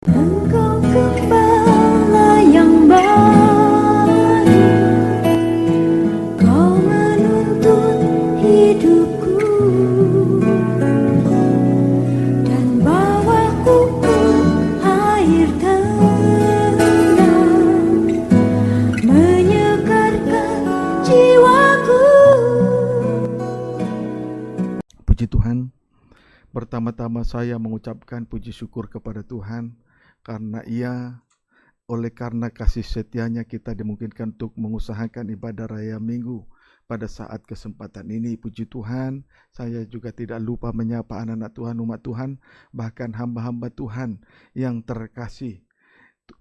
Engkau gembala yang baru, kau menuntun hidupku dan bawaku ke air tenang, menyegarkan jiwaku. Puji Tuhan, pertama-tama saya mengucapkan puji syukur kepada Tuhan karena oleh karena kasih setianya kita dimungkinkan untuk mengusahakan ibadah raya minggu pada saat kesempatan ini. Puji Tuhan, saya juga tidak lupa menyapa anak-anak Tuhan, umat Tuhan, bahkan hamba-hamba Tuhan yang terkasih.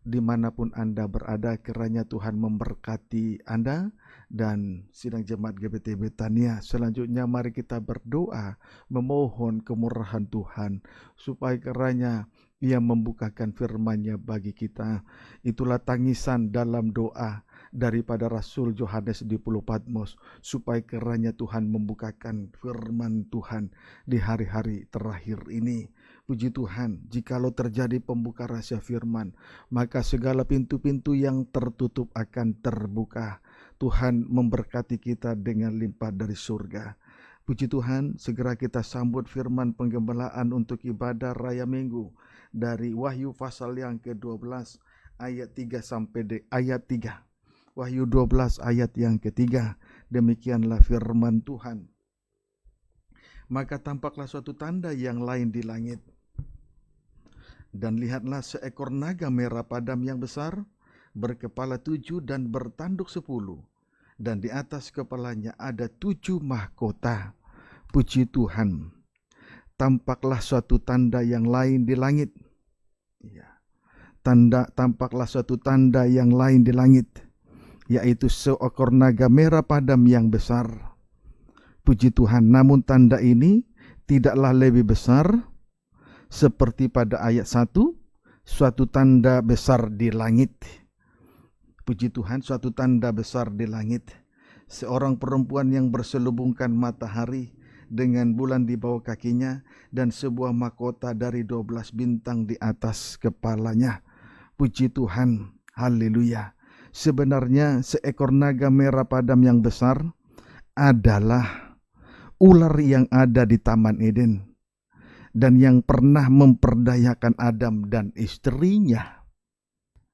Dimanapun Anda berada, kiranya Tuhan memberkati Anda dan sidang jemaat GBT Betania. Selanjutnya mari kita berdoa memohon kemurahan Tuhan supaya kiranya Ia membukakan firman-Nya bagi kita. Itulah tangisan dalam doa daripada Rasul Yohanes di Pulau Patmos, supaya kiranya Tuhan membukakan firman Tuhan di hari-hari terakhir ini. Puji Tuhan, jikalau terjadi pembuka rahasia firman, maka segala pintu-pintu yang tertutup akan terbuka. Tuhan memberkati kita dengan limpah dari surga. Puji Tuhan, segera kita sambut firman penggembalaan untuk ibadah raya minggu dari Wahyu pasal yang ke-12 ayat 3 sampai ayat 3. Wahyu 12 ayat yang ketiga. Demikianlah firman Tuhan. Maka tampaklah suatu tanda yang lain di langit. Dan lihatlah seekor naga merah padam yang besar, berkepala 7 dan bertanduk 10. Dan di atas kepalanya ada 7 mahkota. Puji Tuhan. Tampaklah suatu tanda yang lain di langit. Ya. Tampaklah suatu tanda yang lain di langit, yaitu seekor naga merah padam yang besar. Puji Tuhan, namun tanda ini tidaklah lebih besar seperti pada ayat 1, suatu tanda besar di langit. Puji Tuhan, suatu tanda besar di langit. Seorang perempuan yang berselubungkan matahari dengan bulan di bawah kakinya dan sebuah mahkota dari 12 bintang di atas kepalanya. Puji Tuhan, haleluya. Sebenarnya seekor naga merah padam yang besar adalah ular yang ada di Taman Eden dan yang pernah memperdayakan Adam dan istrinya.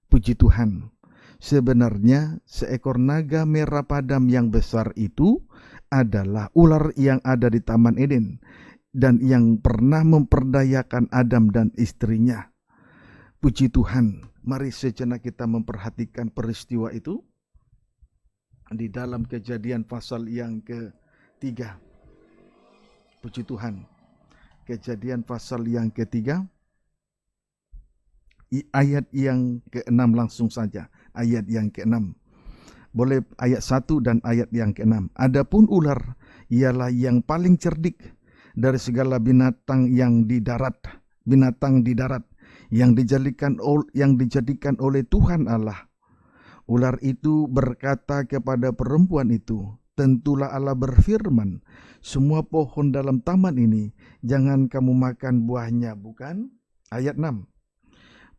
Puji Tuhan. Sebenarnya seekor naga merah padam yang besar itu adalah ular yang ada di Taman Eden dan yang pernah memperdayakan Adam dan istrinya. Puji Tuhan. Mari sejenak kita memperhatikan peristiwa itu di dalam Kejadian pasal yang ke-3. Puji Tuhan. Kejadian pasal yang ke-3 ayat yang ke-6 langsung saja. Ayat yang ke-6. Boleh ayat 1 dan ayat yang ke-6. Adapun ular ialah yang paling cerdik dari segala binatang di darat yang dijadikan oleh Tuhan Allah. Ular itu berkata kepada perempuan itu, tentulah Allah berfirman, semua pohon dalam taman ini jangan kamu makan buahnya, bukan? Ayat 6.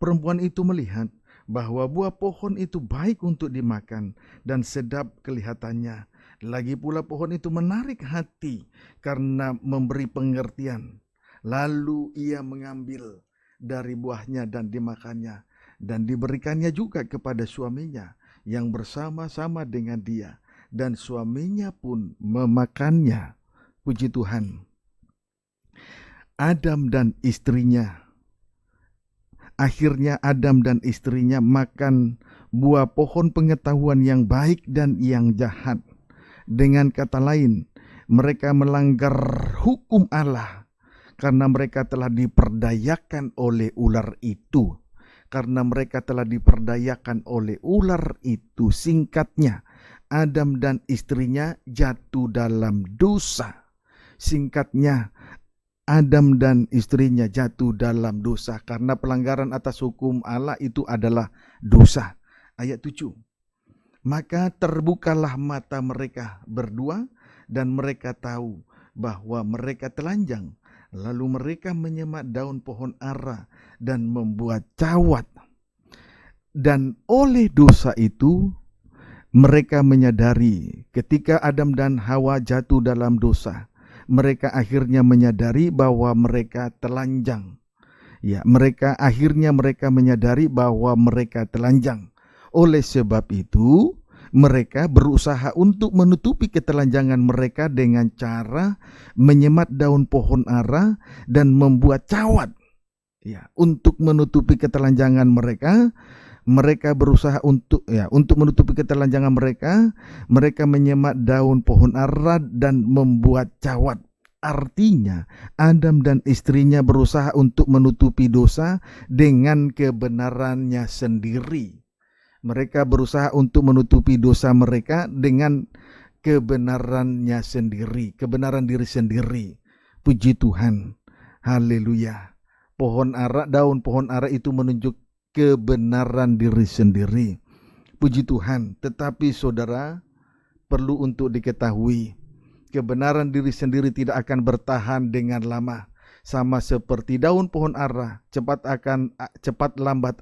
Perempuan itu melihat bahwa buah pohon itu baik untuk dimakan dan sedap kelihatannya. Lagi pula pohon itu menarik hati karena memberi pengertian. Lalu ia mengambil dari buahnya dan dimakannya, dan diberikannya juga kepada suaminya yang bersama-sama dengan dia, dan suaminya pun memakannya. Puji Tuhan. Akhirnya Adam dan istrinya makan buah pohon pengetahuan yang baik dan yang jahat. Dengan kata lain, mereka melanggar hukum Allah karena mereka telah diperdayakan oleh ular itu. Singkatnya, Adam dan istrinya jatuh dalam dosa. Karena pelanggaran atas hukum Allah itu adalah dosa. Ayat 7. Maka terbukalah mata mereka berdua dan mereka tahu bahwa mereka telanjang. Lalu mereka menyemat daun pohon ara dan membuat cawat. Dan oleh dosa itu mereka menyadari ketika Adam dan Hawa jatuh dalam dosa, mereka akhirnya menyadari bahwa mereka telanjang. Ya, mereka menyadari bahwa mereka telanjang. Oleh sebab itu, mereka berusaha untuk menutupi ketelanjangan mereka dengan cara menyemat daun pohon ara dan membuat cawat. Ya, untuk menutupi ketelanjangan mereka, mereka berusaha untuk menutupi ketelanjangan mereka, mereka menyemat daun pohon ara dan membuat cawat. Artinya, Adam dan istrinya berusaha untuk menutupi dosa dengan kebenarannya sendiri. Mereka berusaha untuk menutupi dosa mereka dengan kebenarannya sendiri, kebenaran diri sendiri. Puji Tuhan. Haleluya. Daun pohon ara itu menunjuk kebenaran diri sendiri. Puji Tuhan. Tetapi saudara, perlu untuk diketahui, kebenaran diri sendiri tidak akan bertahan dengan lama. Sama seperti daun pohon ara, cepat lambat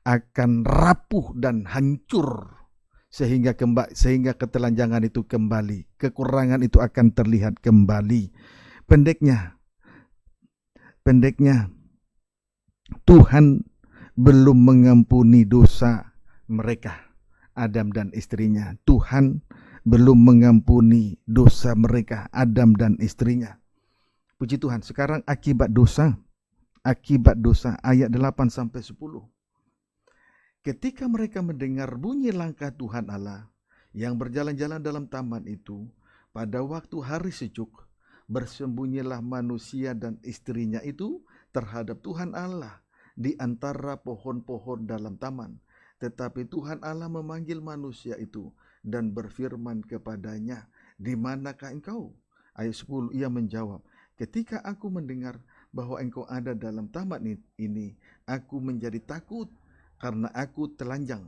akan rapuh dan hancur sehingga ketelanjangan itu kembali, kekurangan itu akan terlihat kembali. Pendeknya Tuhan belum mengampuni dosa mereka, Adam dan istrinya. Tuhan belum mengampuni dosa mereka, Adam dan istrinya. Puji Tuhan. Sekarang akibat dosa ayat 8-10. Ketika mereka mendengar bunyi langkah Tuhan Allah yang berjalan-jalan dalam taman itu, pada waktu hari sejuk, bersembunyilah manusia dan istrinya itu terhadap Tuhan Allah di antara pohon-pohon dalam taman. Tetapi Tuhan Allah memanggil manusia itu dan berfirman kepadanya, "Di manakah engkau?" Ayat 10, ia menjawab, "Ketika aku mendengar bahwa engkau ada dalam taman ini, aku menjadi takut karena aku telanjang.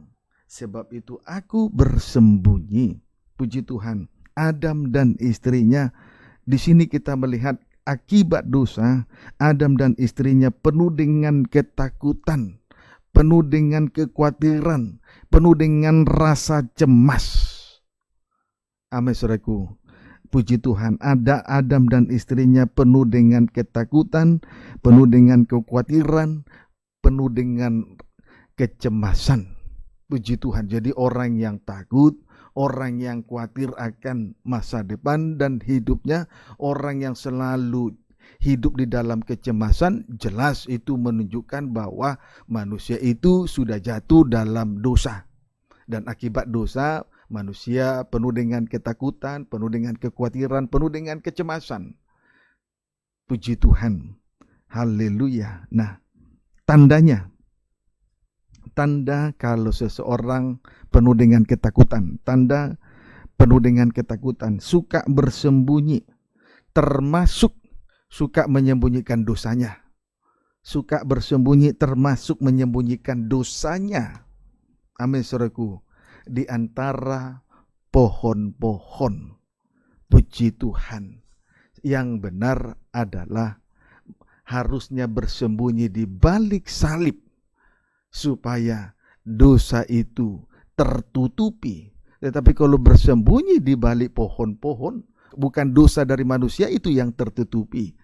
Sebab itu aku bersembunyi." Puji Tuhan. Adam dan istrinya, di sini kita melihat akibat dosa. Adam dan istrinya penuh dengan ketakutan, penuh dengan kekhawatiran, penuh dengan rasa cemas. Amin, saudaraku. Puji Tuhan, ada Adam dan istrinya penuh dengan ketakutan, penuh dengan kekhawatiran, penuh dengan kecemasan. Puji Tuhan. Jadi orang yang takut, orang yang khawatir akan masa depan dan hidupnya, orang yang selalu hidup di dalam kecemasan, jelas itu menunjukkan bahwa manusia itu sudah jatuh dalam dosa. Dan akibat dosa, manusia penuh dengan ketakutan, penuh dengan kekhawatiran, penuh dengan kecemasan. Puji Tuhan. Haleluya. Nah, tanda kalau seseorang penuh dengan ketakutan, suka bersembunyi, termasuk suka menyembunyikan dosanya. Suka bersembunyi termasuk menyembunyikan dosanya. Amin, saudaraku. Di antara pohon-pohon. Puji Tuhan. Yang benar adalah harusnya bersembunyi di balik salib, supaya dosa itu tertutupi. Tetapi kalau bersembunyi di balik pohon-pohon, bukan dosa dari manusia itu yang tertutupi.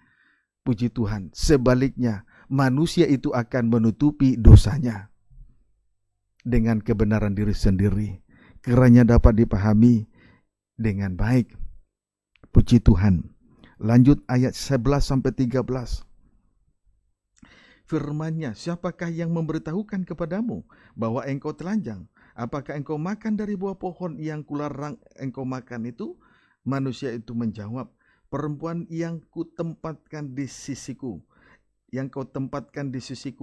Puji Tuhan. Sebaliknya, manusia itu akan menutupi dosanya dengan kebenaran diri sendiri. Kiranya dapat dipahami dengan baik. Puji Tuhan. Lanjut ayat 11-13. Firman-Nya, "Siapakah yang memberitahukan kepadamu bahwa engkau telanjang? Apakah engkau makan dari buah pohon yang kularang engkau makan itu?" Manusia itu menjawab, "Perempuan yang kutempatkan di sisiku,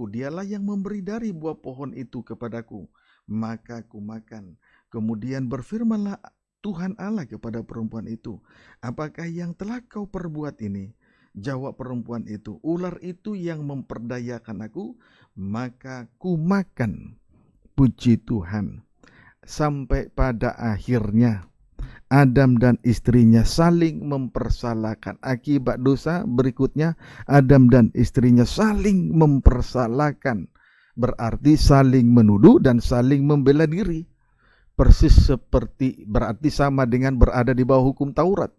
dialah yang memberi dari buah pohon itu kepadaku, maka ku makan." Kemudian berfirmanlah Tuhan Allah kepada perempuan itu, "Apakah yang telah kau perbuat ini?" Jawab perempuan itu, "Ular itu yang memperdayakan aku, maka ku makan." Puji Tuhan. Sampai pada akhirnya Adam dan istrinya saling mempersalahkan. Akibat dosa berikutnya, Adam dan istrinya saling mempersalahkan. Berarti saling menuduh dan saling membela diri. Persis seperti, berarti sama dengan berada di bawah hukum Taurat.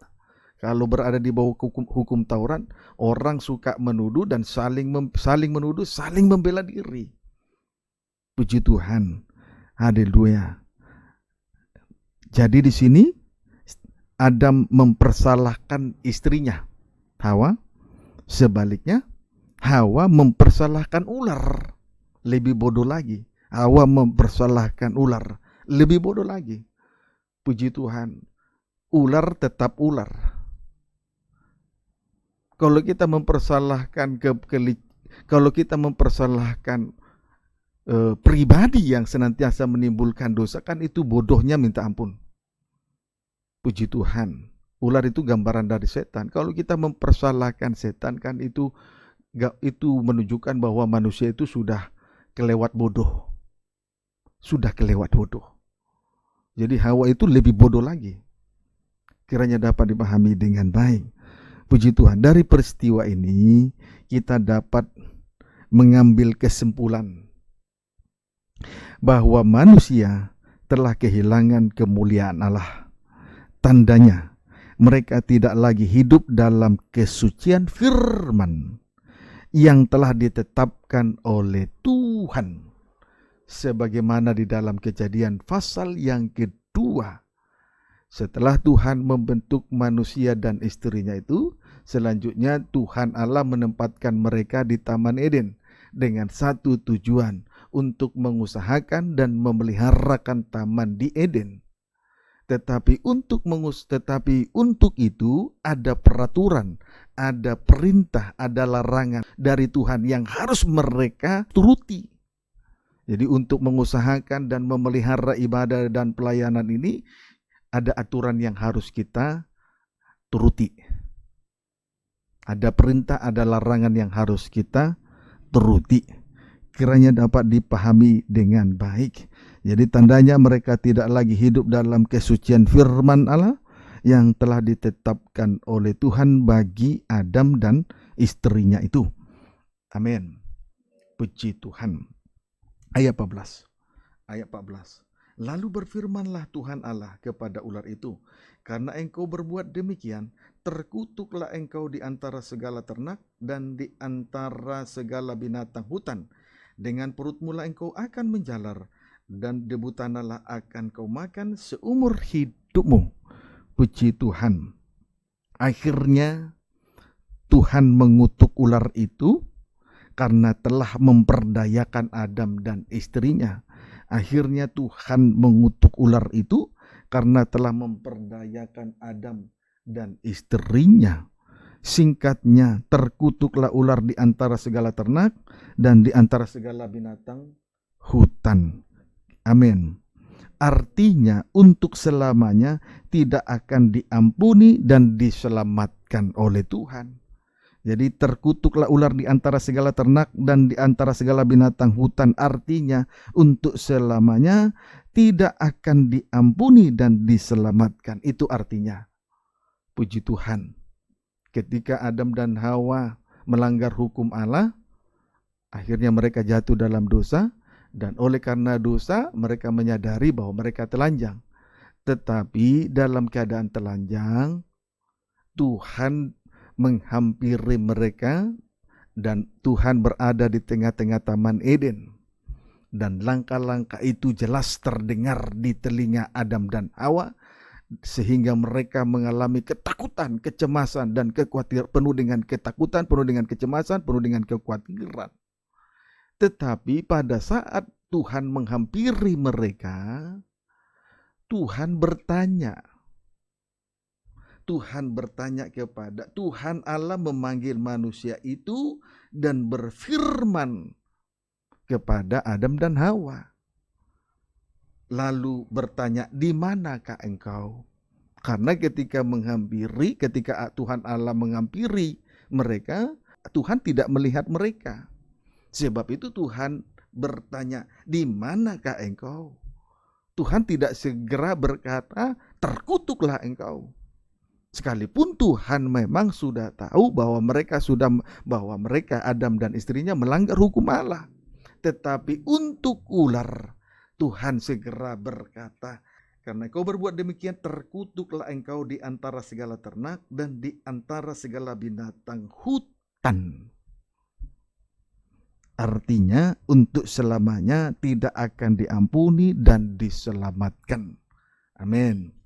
Kalau berada di bawah hukum Taurat, orang suka menuduh dan saling menuduh, saling membela diri. Puji Tuhan. Haleluya. Jadi di sini Adam mempersalahkan istrinya, Hawa. Sebaliknya, Hawa mempersalahkan ular. Lebih bodoh lagi. Hawa mempersalahkan ular. Lebih bodoh lagi. Puji Tuhan. Ular tetap ular. Kalau kita mempersalahkan pribadi yang senantiasa menimbulkan dosa, kan itu bodohnya minta ampun. Puji Tuhan. Ular itu gambaran dari setan. Kalau kita mempersalahkan setan, kan itu menunjukkan bahwa manusia itu sudah kelewat bodoh. Sudah kelewat bodoh. Jadi Hawa itu lebih bodoh lagi. Kiranya dapat dipahami dengan baik. Puji Tuhan. Dari peristiwa ini kita dapat mengambil kesimpulan bahwa manusia telah kehilangan kemuliaan Allah. Tandanya, mereka tidak lagi hidup dalam kesucian firman yang telah ditetapkan oleh Tuhan. Sebagaimana di dalam Kejadian pasal yang kedua. Setelah Tuhan membentuk manusia dan istrinya itu, selanjutnya Tuhan Allah menempatkan mereka di Taman Eden dengan satu tujuan, untuk mengusahakan dan memeliharakan taman di Eden. Tetapi untuk itu ada peraturan, ada perintah, ada larangan dari Tuhan yang harus mereka turuti. Jadi untuk mengusahakan dan memelihara ibadah dan pelayanan ini, ada aturan yang harus kita turuti. Ada perintah, ada larangan yang harus kita turuti. Kiranya dapat dipahami dengan baik. Jadi tandanya mereka tidak lagi hidup dalam kesucian firman Allah yang telah ditetapkan oleh Tuhan bagi Adam dan istrinya itu. Amin. Puji Tuhan. Ayat 14. Lalu berfirmanlah Tuhan Allah kepada ular itu, karena engkau berbuat demikian, terkutuklah engkau di antara segala ternak dan di antara segala binatang hutan. Dengan perut mula engkau akan menjalar, dan debu tanahlah akan kau makan seumur hidupmu. Puji Tuhan. Akhirnya Tuhan mengutuk ular itu karena telah memperdayakan Adam dan istrinya. Akhirnya Tuhan mengutuk ular itu karena telah memperdayakan Adam dan istrinya. Singkatnya, terkutuklah ular di antara segala ternak dan di antara segala binatang hutan. Amin. Artinya untuk selamanya tidak akan diampuni dan diselamatkan oleh Tuhan. Jadi terkutuklah ular di antara segala ternak dan di antara segala binatang hutan. Artinya untuk selamanya tidak akan diampuni dan diselamatkan. Itu artinya. Puji Tuhan. Ketika Adam dan Hawa melanggar hukum Allah, akhirnya mereka jatuh dalam dosa, dan oleh karena dosa mereka menyadari bahwa mereka telanjang. Tetapi dalam keadaan telanjang, Tuhan menghampiri mereka dan Tuhan berada di tengah-tengah Taman Eden. Dan langkah-langkah itu jelas terdengar di telinga Adam dan Hawa, sehingga mereka mengalami ketakutan, kecemasan, dan kekhawatiran, penuh dengan ketakutan, penuh dengan kecemasan, penuh dengan kekhawatiran. Tetapi pada saat Tuhan menghampiri mereka, Tuhan bertanya kepada Tuhan Allah, memanggil manusia itu dan berfirman kepada Adam dan Hawa. Lalu bertanya, di manakah engkau? Karena ketika Tuhan Allah menghampiri mereka, Tuhan tidak melihat mereka. Sebab itu Tuhan bertanya, di manakah engkau? Tuhan tidak segera berkata, terkutuklah engkau. Sekalipun Tuhan memang sudah tahu bahwa mereka Adam dan istrinya melanggar hukum Allah. Tetapi untuk ular, Tuhan segera berkata, karena kau berbuat demikian, terkutuklah engkau di antara segala ternak dan di antara segala binatang hutan. Artinya untuk selamanya tidak akan diampuni dan diselamatkan. Amin.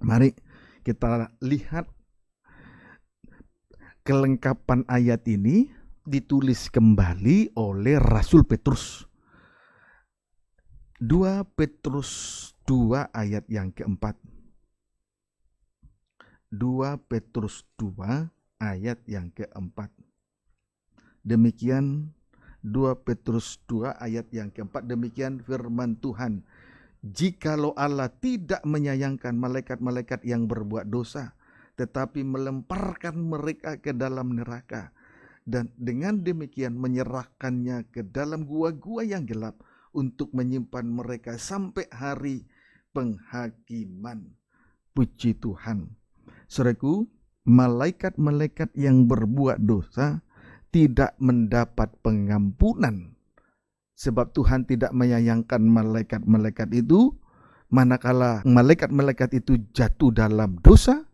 Mari kita lihat kelengkapan ayat ini ditulis kembali oleh Rasul Petrus. 2 Petrus 2 ayat yang keempat. 2 Petrus 2 ayat yang keempat. Demikian 2 Petrus 2 ayat yang keempat, demikian firman Tuhan. Jikalau Allah tidak menyayangkan malaikat-malaikat yang berbuat dosa, tetapi melemparkan mereka ke dalam neraka, dan dengan demikian menyerahkannya ke dalam gua-gua yang gelap untuk menyimpan mereka sampai hari penghakiman. Puji Tuhan. Saudaraku, malaikat-malaikat yang berbuat dosa tidak mendapat pengampunan. Sebab Tuhan tidak menyayangkan malaikat-malaikat itu, manakala malaikat-malaikat itu jatuh dalam dosa,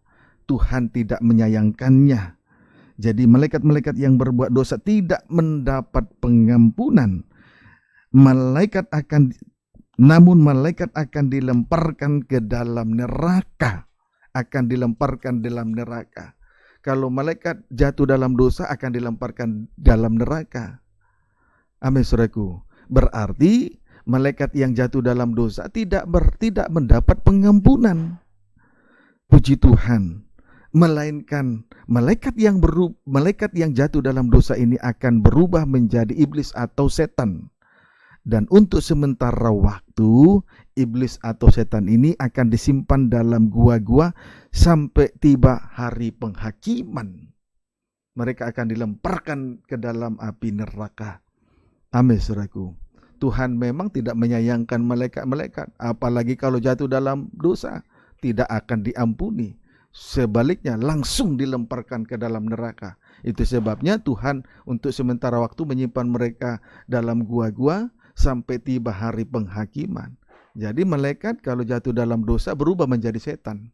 Tuhan tidak menyayangkannya. Jadi malaikat-malaikat yang berbuat dosa tidak mendapat pengampunan. Namun malaikat akan dilemparkan ke dalam neraka. Kalau malaikat jatuh dalam dosa akan dilemparkan dalam neraka. Amin, saudaraku. Berarti malaikat yang jatuh dalam dosa tidak mendapat pengampunan. Puji Tuhan. Melainkan malaikat yang jatuh dalam dosa ini akan berubah menjadi iblis atau setan. Dan untuk sementara waktu, iblis atau setan ini akan disimpan dalam gua-gua sampai tiba hari penghakiman. Mereka akan dilemparkan ke dalam api neraka. Amin, saudaraku. Tuhan memang tidak menyayangkan malaikat-malaikat, apalagi kalau jatuh dalam dosa, tidak akan diampuni. Sebaliknya langsung dilemparkan ke dalam neraka. Itu sebabnya Tuhan untuk sementara waktu menyimpan mereka dalam gua-gua sampai tiba hari penghakiman. Jadi malaikat kalau jatuh dalam dosa berubah menjadi setan.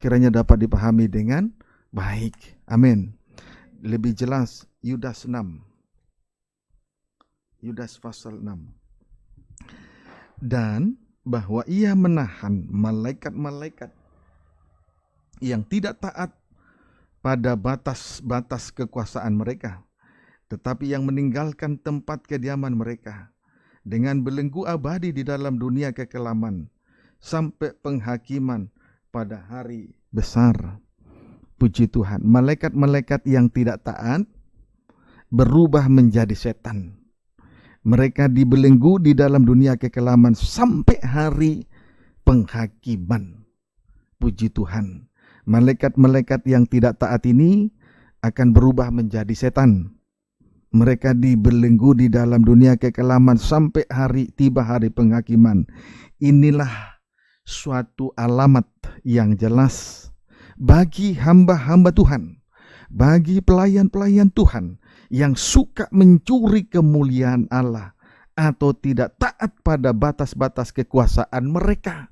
Kiranya dapat dipahami dengan baik. Amin. Lebih jelas Yudas 6. Yudas pasal 6. Dan bahwa ia menahan malaikat-malaikat yang tidak taat pada batas-batas kekuasaan mereka, tetapi yang meninggalkan tempat kediaman mereka, dengan belenggu abadi di dalam dunia kekelaman, sampai penghakiman pada hari besar. Puji Tuhan, malaikat-malaikat yang tidak taat berubah menjadi setan. Mereka dibelenggu di dalam dunia kekelaman sampai hari penghakiman. Puji Tuhan. Malaikat-malaikat yang tidak taat ini akan berubah menjadi setan. Mereka dibelenggu di dalam dunia kekelaman sampai tiba hari penghakiman. Inilah suatu alamat yang jelas bagi hamba-hamba Tuhan, bagi pelayan-pelayan Tuhan yang suka mencuri kemuliaan Allah atau tidak taat pada batas-batas kekuasaan mereka.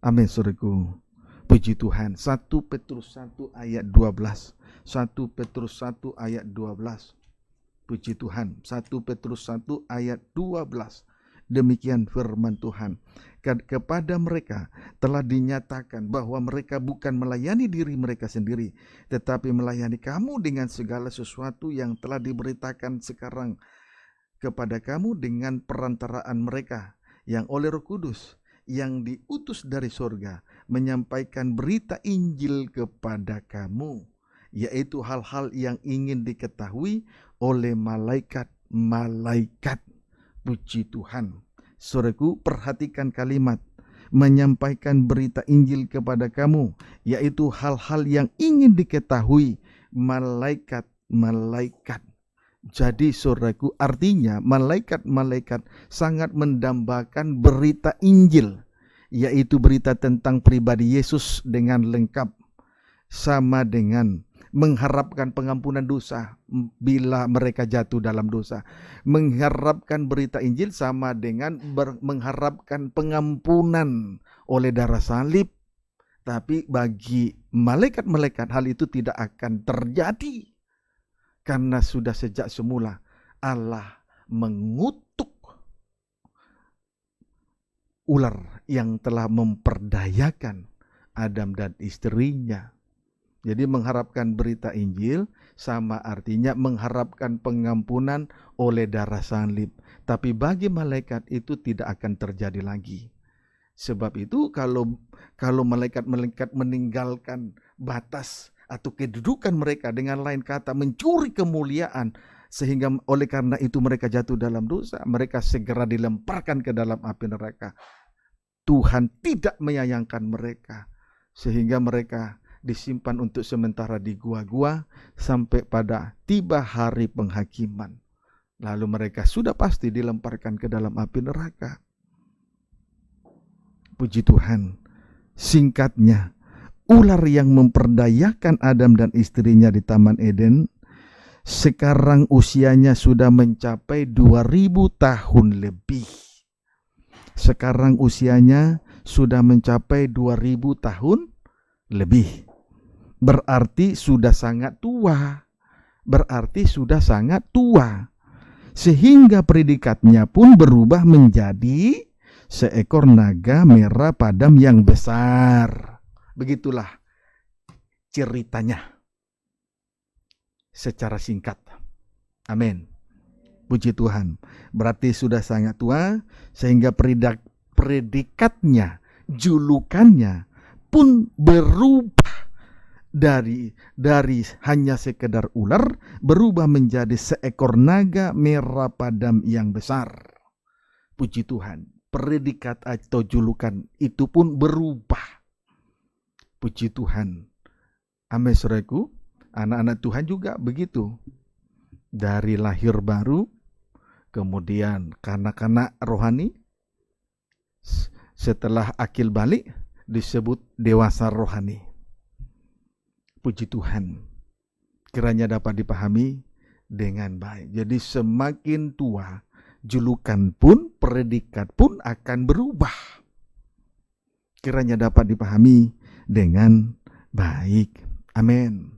Amin, saudaraku. Puji Tuhan. 1 Petrus 1 ayat 12. 1 Petrus 1 ayat 12. Puji Tuhan. 1 Petrus 1 ayat 12. Demikian firman Tuhan. Kepada mereka telah dinyatakan bahwa mereka bukan melayani diri mereka sendiri, tetapi melayani kamu dengan segala sesuatu yang telah diberitakan sekarang kepada kamu dengan perantaraan mereka yang oleh Roh Kudus yang diutus dari sorga menyampaikan berita Injil kepada kamu, yaitu hal-hal yang ingin diketahui oleh malaikat-malaikat. Puji Tuhan. Saudaraku, perhatikan kalimat menyampaikan berita Injil kepada kamu, yaitu hal-hal yang ingin diketahui malaikat-malaikat. Jadi saudaraku, artinya malaikat-malaikat sangat mendambakan berita Injil, yaitu berita tentang pribadi Yesus dengan lengkap, sama dengan mengharapkan pengampunan dosa bila mereka jatuh dalam dosa. Mengharapkan berita Injil sama dengan mengharapkan pengampunan oleh darah salib. Tapi bagi malaikat-malaikat hal itu tidak akan terjadi. Karena sudah sejak semula Allah mengutuk ular yang telah memperdayakan Adam dan istrinya. Jadi mengharapkan berita Injil sama artinya mengharapkan pengampunan oleh darah salib. Tapi bagi malaikat itu tidak akan terjadi lagi. Sebab itu kalau malaikat-malaikat meninggalkan batas atau kedudukan mereka, dengan lain kata mencuri kemuliaan, sehingga oleh karena itu mereka jatuh dalam dosa, mereka segera dilemparkan ke dalam api neraka. Tuhan tidak menyayangkan mereka, sehingga mereka disimpan untuk sementara di gua-gua sampai pada tiba hari penghakiman. Lalu mereka sudah pasti dilemparkan ke dalam api neraka. Puji Tuhan. Singkatnya, ular yang memperdayakan Adam dan istrinya di Taman Eden sekarang usianya sudah mencapai 2000 tahun lebih. Sekarang usianya sudah mencapai 2000 tahun lebih. Berarti sudah sangat tua. Sehingga predikatnya pun berubah menjadi seekor naga merah padam yang besar. Begitulah ceritanya secara singkat. Amin. Puji Tuhan. Berarti sudah sangat tua sehingga predikatnya, julukannya pun berubah dari hanya sekedar ular berubah menjadi seekor naga merah padam yang besar. Puji Tuhan. Predikat atau julukan itu pun berubah. Puji Tuhan. Amin, saudaraku. Anak-anak Tuhan juga begitu. Dari lahir baru, kemudian kanak-kanak rohani, setelah akil balik disebut dewasa rohani. Puji Tuhan. Kiranya dapat dipahami dengan baik. Jadi semakin tua, julukan pun, predikat pun akan berubah. Kiranya dapat dipahami dengan baik. Amin.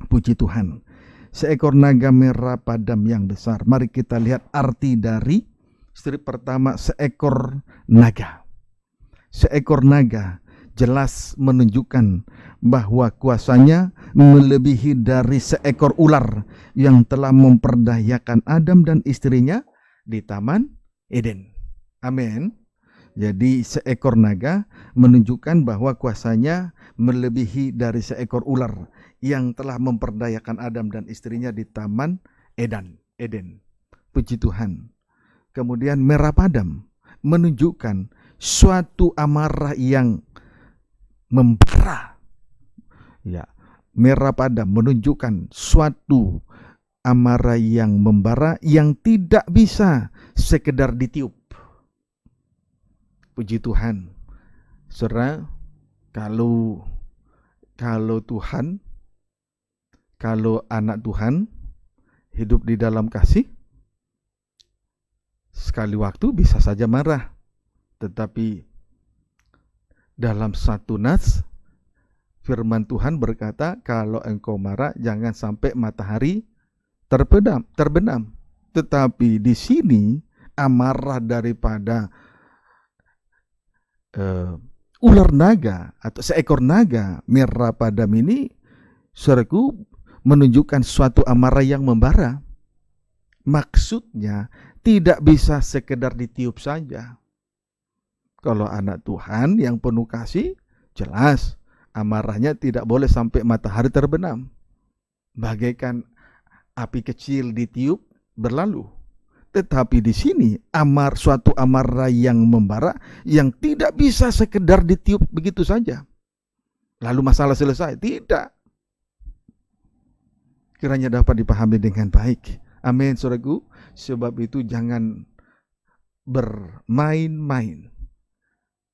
Puji Tuhan. Seekor naga merah padam yang besar. Mari kita lihat arti dari strip pertama, seekor naga. Seekor naga jelas menunjukkan bahwa kuasanya melebihi dari seekor ular yang telah memperdayakan Adam dan istrinya di Taman Eden. Amin. Jadi seekor naga menunjukkan bahwa kuasanya melebihi dari seekor ular yang telah memperdayakan Adam dan istrinya di Taman Eden. Puji Tuhan. Kemudian merah padam menunjukkan suatu amarah yang membara. Ya, merah padam menunjukkan suatu amarah yang membara yang tidak bisa sekedar ditiup. Puji Tuhan. Saudara, kalau Tuhan, kalau anak Tuhan hidup di dalam kasih, sekali waktu bisa saja marah. Tetapi dalam satu nas, firman Tuhan berkata, kalau engkau marah, jangan sampai matahari terbenam. Tetapi di sini amarah daripada ular naga atau seekor naga merah padam ini, saudaraku, menunjukkan suatu amarah yang membara. Maksudnya tidak bisa sekedar ditiup saja. Kalau anak Tuhan yang penuh kasih, jelas amarahnya tidak boleh sampai matahari terbenam. Bagaikan api kecil ditiup berlalu. Tetapi di sini suatu amarah yang membara yang tidak bisa sekedar ditiup begitu saja. Lalu masalah selesai. Tidak. Kiranya dapat dipahami dengan baik. Amin, saudaraku. Sebab itu jangan bermain-main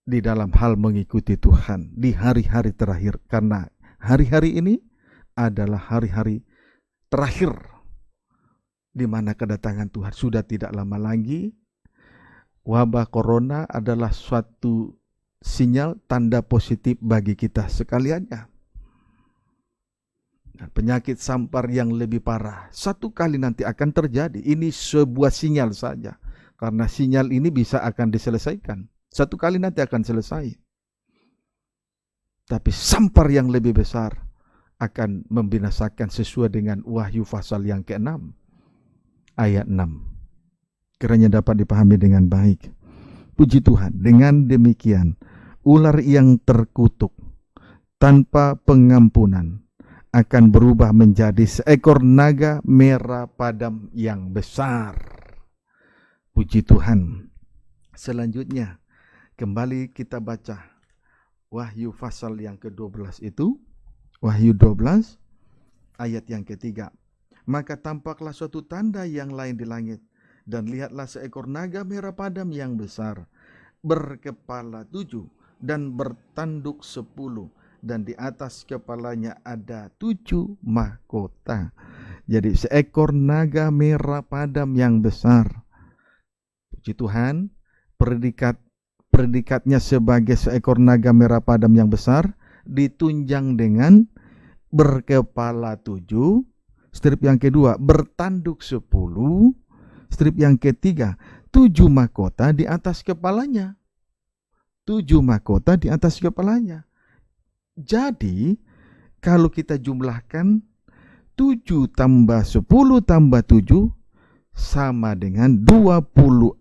di dalam hal mengikuti Tuhan di hari-hari terakhir. Karena hari-hari ini adalah hari-hari terakhir di mana kedatangan Tuhan sudah tidak lama lagi. Wabah corona adalah suatu sinyal tanda positif bagi kita sekaliannya. Dan penyakit sampar yang lebih parah satu kali nanti akan terjadi. Ini sebuah sinyal saja. Karena sinyal ini bisa akan diselesaikan. Satu kali nanti akan selesai. Tapi sampar yang lebih besar akan membinasakan sesuai dengan Wahyu pasal yang ke-6 ayat 6. Kiranya dapat dipahami dengan baik. Puji Tuhan, dengan demikian ular yang terkutuk tanpa pengampunan akan berubah menjadi seekor naga merah padam yang besar. Puji Tuhan. Selanjutnya, kembali kita baca Wahyu pasal yang ke-12 itu. Wahyu 12 ayat yang ketiga. Maka tampaklah suatu tanda yang lain di langit. Dan lihatlah seekor naga merah padam yang besar. Berkepala 7 dan bertanduk 10. Dan di atas kepalanya ada 7 mahkota. Jadi seekor naga merah padam yang besar. Puji Tuhan, predikatnya sebagai seekor naga merah padam yang besar ditunjang dengan berkepala 7, strip yang kedua bertanduk 10, strip yang ketiga 7 mahkota di atas kepalanya. 7 mahkota di atas kepalanya. Jadi, kalau kita jumlahkan 7 tambah 10 tambah 7 sama dengan 24.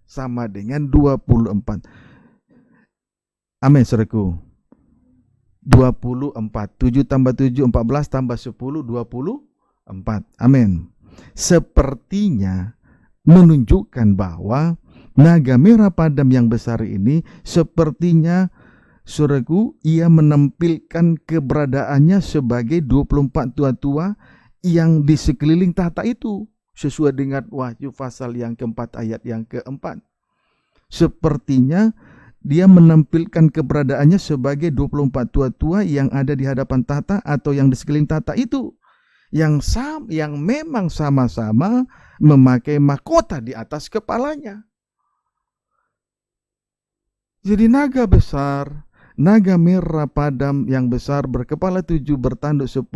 Sama dengan 24. Amin, saudaraku. 24. 7 tambah 7, 14 tambah 10, 24. Amin. Sepertinya menunjukkan bahwa naga merah padam yang besar ini sepertinya, saudaraku, ia menampilkan keberadaannya sebagai 24 tua-tua yang di sekeliling tahta itu. Sesuai dengan Wahyu pasal yang keempat ayat yang keempat. Sepertinya dia menampilkan keberadaannya sebagai 24 tua-tua yang ada di hadapan tahta atau yang di sekeliling tahta itu. Yang memang sama-sama memakai mahkota di atas kepalanya. Jadi naga besar, naga merah padam yang besar berkepala 7 bertanduk 10,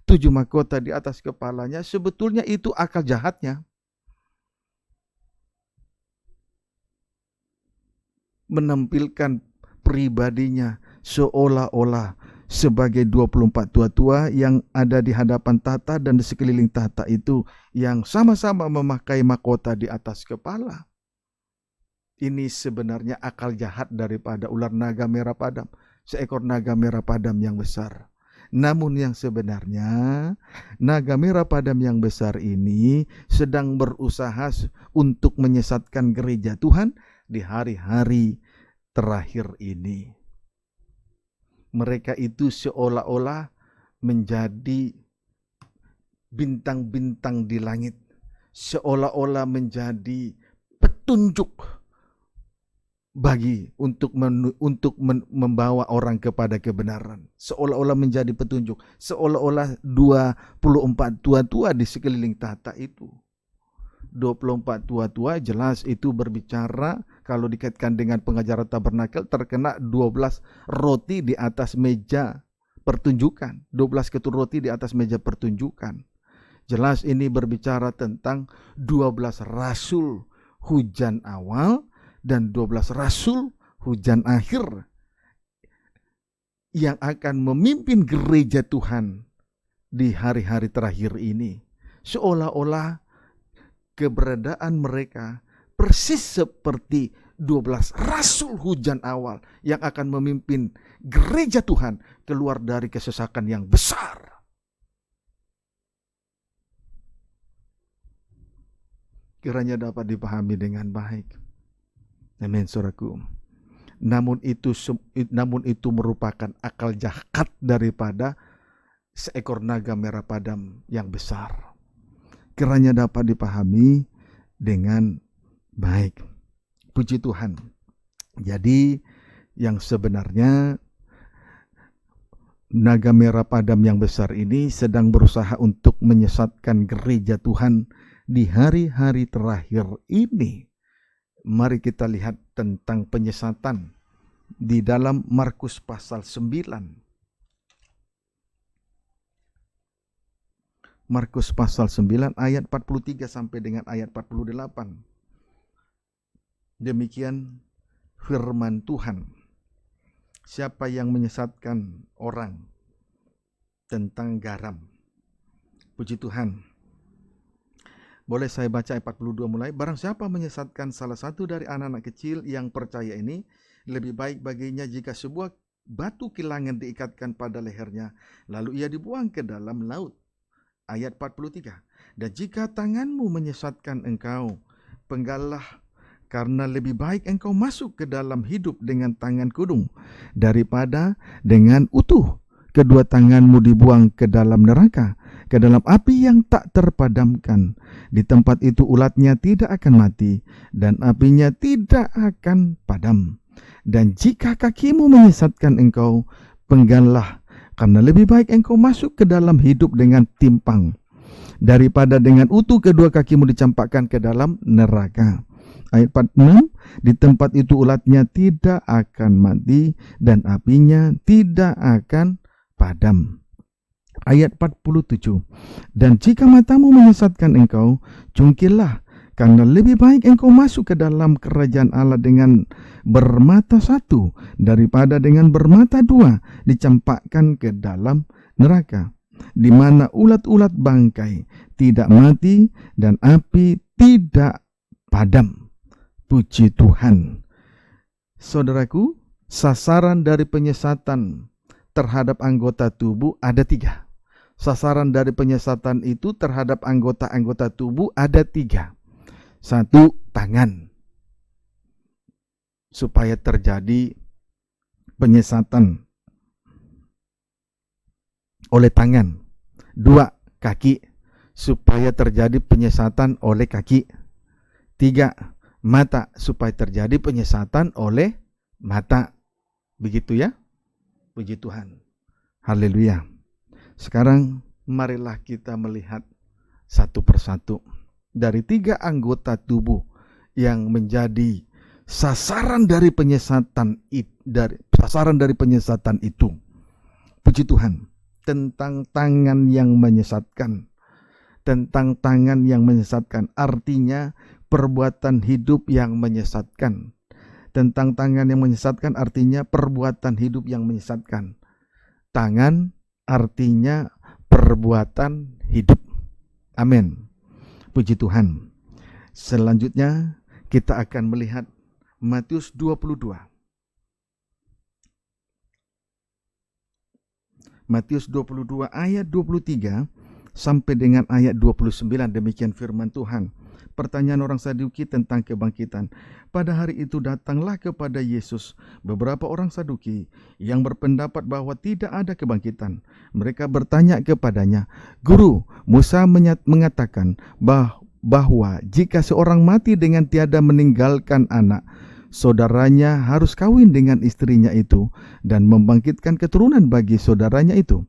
7 mahkota di atas kepalanya, sebetulnya itu akal jahatnya. Menampilkan pribadinya seolah-olah sebagai 24 tua-tua yang ada di hadapan tahta dan di sekeliling tahta itu yang sama-sama memakai mahkota di atas kepala. Ini sebenarnya akal jahat daripada ular naga merah padam, seekor naga merah padam yang besar. Namun yang sebenarnya naga merah padam yang besar ini sedang berusaha untuk menyesatkan gereja Tuhan di hari-hari terakhir ini. Mereka itu seolah-olah menjadi bintang-bintang di langit, seolah-olah menjadi petunjuk bagi untuk membawa orang kepada kebenaran, seolah-olah menjadi petunjuk, seolah-olah 24 tua-tua di sekeliling tahta itu. 24 tua-tua jelas itu berbicara, kalau dikaitkan dengan pengajaran tabernakel, terkena 12 roti di atas meja pertunjukan, 12 ketur roti di atas meja pertunjukan. Jelas ini berbicara tentang 12 rasul hujan awal dan 12 rasul hujan akhir yang akan memimpin gereja Tuhan di hari-hari terakhir ini. Seolah-olah keberadaan mereka persis seperti 12 rasul hujan awal yang akan memimpin gereja Tuhan keluar dari kesesakan yang besar. Kiranya dapat dipahami dengan baik. Amin, saudaraku. Namun itu merupakan akal jahat daripada seekor naga merah padam yang besar. Kiranya dapat dipahami dengan baik. Puji Tuhan. Jadi yang sebenarnya naga merah padam yang besar ini sedang berusaha untuk menyesatkan gereja Tuhan di hari-hari terakhir ini. Mari kita lihat tentang penyesatan di dalam Markus pasal 9. Markus pasal 9 ayat 43 sampai dengan ayat 48. Demikian firman Tuhan. Siapa yang menyesatkan orang tentang garam? Puji Tuhan. Boleh saya baca ayat 42 mulai. Barang siapa menyesatkan salah satu dari anak-anak kecil yang percaya ini, lebih baik baginya jika sebuah batu kilangan diikatkan pada lehernya, lalu ia dibuang ke dalam laut. Ayat 43. Dan jika tanganmu menyesatkan engkau, penggallah, karena lebih baik engkau masuk ke dalam hidup dengan tangan kudung, daripada dengan utuh kedua tanganmu dibuang ke dalam neraka, ke dalam api yang tak terpadamkan. Di tempat itu ulatnya tidak akan mati, dan apinya tidak akan padam. Dan jika kakimu menyesatkan engkau, penggallah, karena lebih baik engkau masuk ke dalam hidup dengan timpang, daripada dengan utuh kedua kakimu dicampakkan ke dalam neraka. Ayat 46, di tempat itu ulatnya tidak akan mati, dan apinya tidak akan padam. Ayat 47, dan jika matamu menyesatkan engkau, cungkillah, karena lebih baik engkau masuk ke dalam kerajaan Allah dengan bermata satu, daripada dengan bermata dua dicampakkan ke dalam neraka, di mana ulat-ulat bangkai tidak mati dan api tidak padam. Puji Tuhan. Saudaraku, sasaran dari penyesatan terhadap anggota tubuh ada 3. Sasaran dari penyesatan itu terhadap anggota-anggota tubuh ada 3. 1, tangan, supaya terjadi penyesatan oleh tangan. 2, kaki, supaya terjadi penyesatan oleh kaki. 3, mata, supaya terjadi penyesatan oleh mata. Begitu ya. Puji Tuhan. Haleluya. Sekarang marilah kita melihat satu persatu dari 3 anggota tubuh yang menjadi sasaran dari penyesatan itu. Puji Tuhan. Tentang tangan yang menyesatkan. Tentang tangan yang menyesatkan, artinya perbuatan hidup yang menyesatkan. Tentang tangan yang menyesatkan, artinya perbuatan hidup yang menyesatkan. Tangan artinya perbuatan hidup. Amin. Puji Tuhan. Selanjutnya kita akan melihat Matius 22. Matius 22 ayat 23 sampai dengan ayat 29. Demikian firman Tuhan. Pertanyaan orang Saduki tentang kebangkitan. Pada hari itu datanglah kepada Yesus beberapa orang Saduki yang berpendapat bahwa tidak ada kebangkitan. Mereka bertanya kepadanya, "Guru, Musa mengatakan bahwa jika seorang mati dengan tiada meninggalkan anak, saudaranya harus kawin dengan istrinya itu dan membangkitkan keturunan bagi saudaranya itu.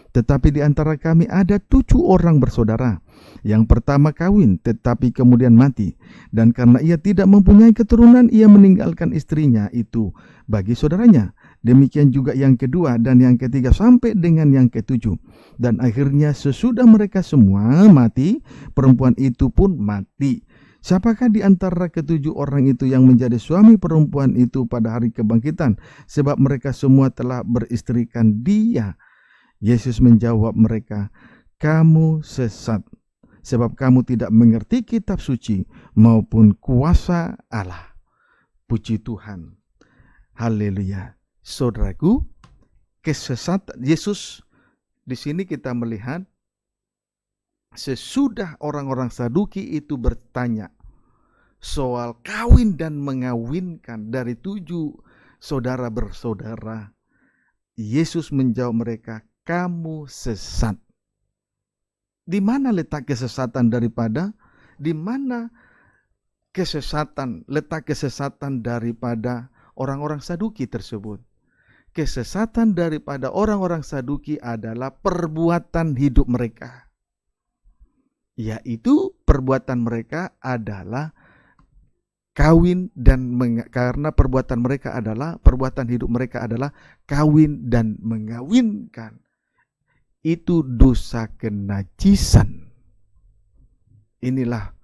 Tetapi di antara kami ada 7 orang bersaudara. Yang pertama kawin, tetapi kemudian mati. Dan karena ia tidak mempunyai keturunan, ia meninggalkan istrinya itu bagi saudaranya. Demikian juga yang kedua dan yang ketiga sampai dengan yang ke-7. Dan akhirnya sesudah mereka semua mati, perempuan itu pun mati. Siapakah di antara ke-7 orang itu yang menjadi suami perempuan itu pada hari kebangkitan? Sebab mereka semua telah beristrikan dia." Yesus menjawab mereka, "Kamu sesat, sebab kamu tidak mengerti kitab suci maupun kuasa Allah." Puji Tuhan. Haleluya. Saudaraku, kesesatan Yesus di sini kita melihat sesudah orang-orang Saduki itu bertanya soal kawin dan mengawinkan dari 7 saudara bersaudara, Yesus menjawab mereka, kamu sesat. Di mana letak kesesatan daripada? Di mana letak kesesatan daripada orang-orang Saduki tersebut? Kesesatan daripada orang-orang Saduki adalah perbuatan hidup mereka. Yaitu perbuatan mereka adalah kawin karena perbuatan hidup mereka adalah kawin dan mengawinkan. Itu dosa kenajisan. Inilah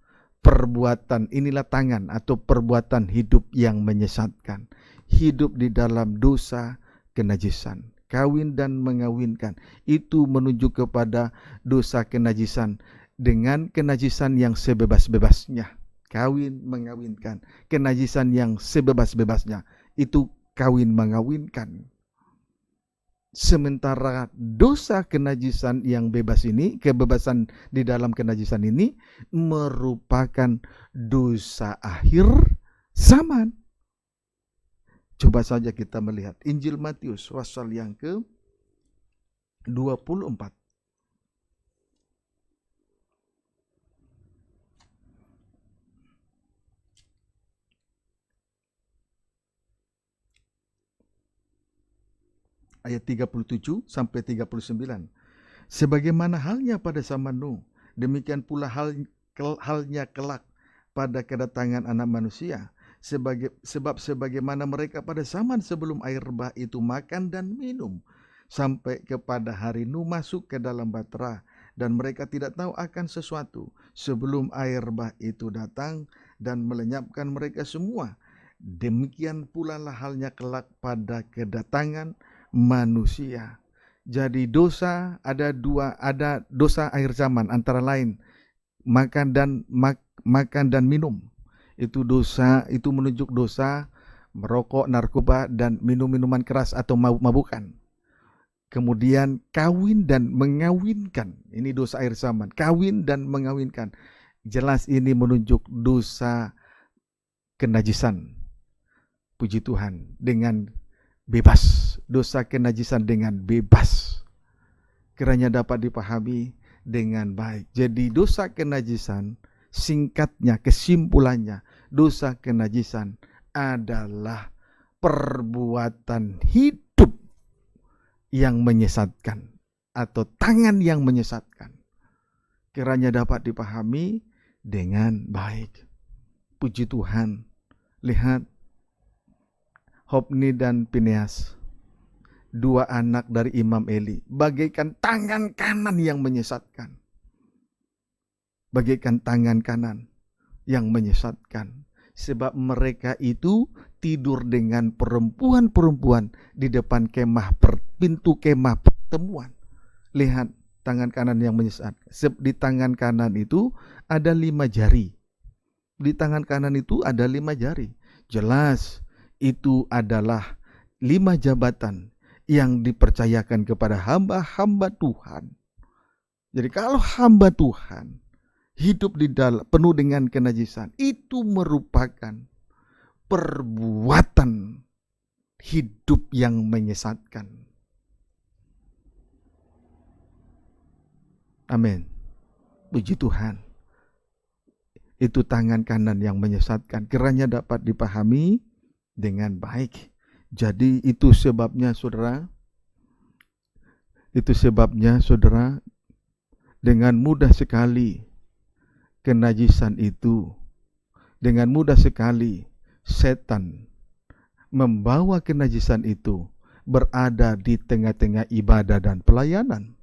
tangan atau perbuatan hidup yang menyesatkan. Hidup di dalam dosa kenajisan. Kawin dan mengawinkan. Itu menunjuk kepada dosa kenajisan dengan kenajisan yang sebebas-bebasnya. Kawin mengawinkan. Kenajisan yang sebebas-bebasnya. Itu kawin mengawinkan. Sementara dosa kenajisan yang bebas ini, kebebasan di dalam kenajisan ini merupakan dosa akhir zaman. Coba saja kita melihat Injil Matius pasal yang ke-24. Ayat 37 sampai 39. Sebagaimana halnya pada zaman Nuh, demikian pula halnya kelak pada kedatangan Anak Manusia. Sebab sebagaimana mereka pada zaman sebelum air bah itu makan dan minum, sampai kepada hari Nuh masuk ke dalam bahtera, dan mereka tidak tahu akan sesuatu sebelum air bah itu datang dan melenyapkan mereka semua. Demikian pula lah halnya kelak pada kedatangan manusia. Jadi dosa ada dosa akhir zaman, antara lain makan dan minum. Itu dosa, itu menunjuk dosa merokok, narkoba, dan minum-minuman keras atau mabukan. Kemudian kawin dan mengawinkan. Ini dosa akhir zaman. Kawin dan mengawinkan. Jelas ini menunjuk dosa kenajisan. Puji Tuhan, dengan bebas. Dosa kenajisan dengan bebas. Kiranya dapat dipahami dengan baik. Jadi dosa kenajisan, singkatnya, kesimpulannya, dosa kenajisan adalah perbuatan hidup yang menyesatkan atau tangan yang menyesatkan. Kiranya dapat dipahami dengan baik. Puji Tuhan. Lihat Hofni dan Fineas, dua anak dari Imam Eli, bagaikan tangan kanan yang menyesatkan. Bagaikan tangan kanan yang menyesatkan. Sebab mereka itu tidur dengan perempuan-perempuan di depan pintu kemah pertemuan. Lihat tangan kanan yang menyesatkan. Di tangan kanan itu ada 5 jari. Di tangan kanan itu ada 5 jari. Jelas itu adalah 5 jabatan yang dipercayakan kepada hamba-hamba Tuhan. Jadi kalau hamba Tuhan hidup di dalam penuh dengan kenajisan, itu merupakan perbuatan hidup yang menyesatkan. Amin. Puji Tuhan. Itu tangan kanan yang menyesatkan. Kiranya dapat dipahami dengan baik. Jadi itu sebabnya saudara, dengan mudah sekali kenajisan itu, dengan mudah sekali setan membawa kenajisan itu berada di tengah-tengah ibadah dan pelayanan.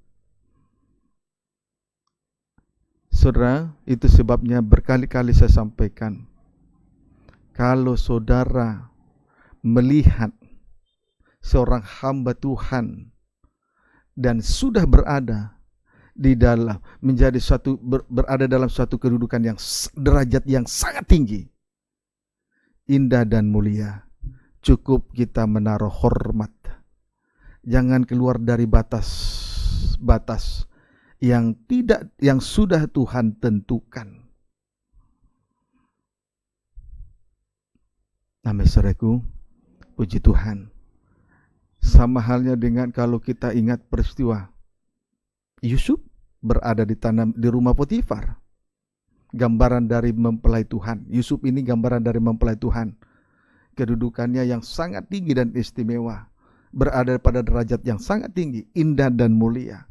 Saudara, itu sebabnya berkali-kali saya sampaikan, kalau saudara melihat seorang hamba Tuhan dan sudah berada di dalam berada dalam suatu kedudukan yang derajat yang sangat tinggi, indah dan mulia, cukup kita menaruh hormat. Jangan keluar dari batas yang sudah Tuhan tentukan. Amin, saudaraku. Puji Tuhan. Sama halnya dengan kalau kita ingat peristiwa Yusuf berada di rumah Potifar. Gambaran dari mempelai Tuhan. Yusuf ini gambaran dari mempelai Tuhan. Kedudukannya yang sangat tinggi dan istimewa. Berada pada derajat yang sangat tinggi, indah dan mulia.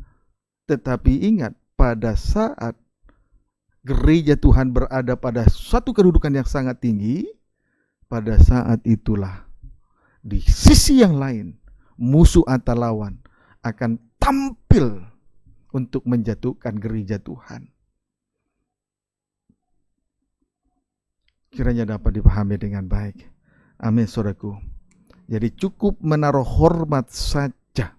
Tetapi ingat, pada saat gereja Tuhan berada pada suatu kedudukan yang sangat tinggi, pada saat itulah di sisi yang lain musuh atau lawan akan tampil untuk menjatuhkan gereja Tuhan. Kiranya dapat dipahami dengan baik. Amin, saudaraku. Jadi cukup menaruh hormat saja.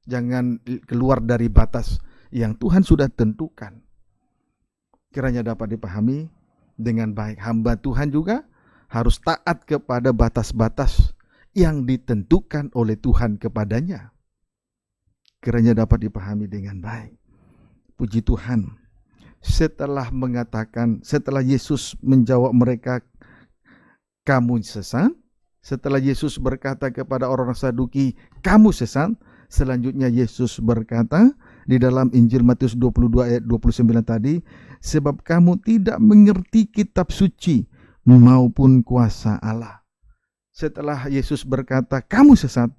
Jangan keluar dari batas yang Tuhan sudah tentukan. Kiranya dapat dipahami dengan baik. Hamba Tuhan juga harus taat kepada batas-batas yang ditentukan oleh Tuhan kepadanya. Kiranya dapat dipahami dengan baik. Puji Tuhan. Setelah Yesus menjawab mereka, kamu sesat. Setelah Yesus berkata kepada orang Saduki, kamu sesat. Selanjutnya Yesus berkata di dalam Injil Matius 22 ayat 29 tadi, sebab kamu tidak mengerti kitab suci maupun kuasa Allah. Setelah Yesus berkata, kamu sesat,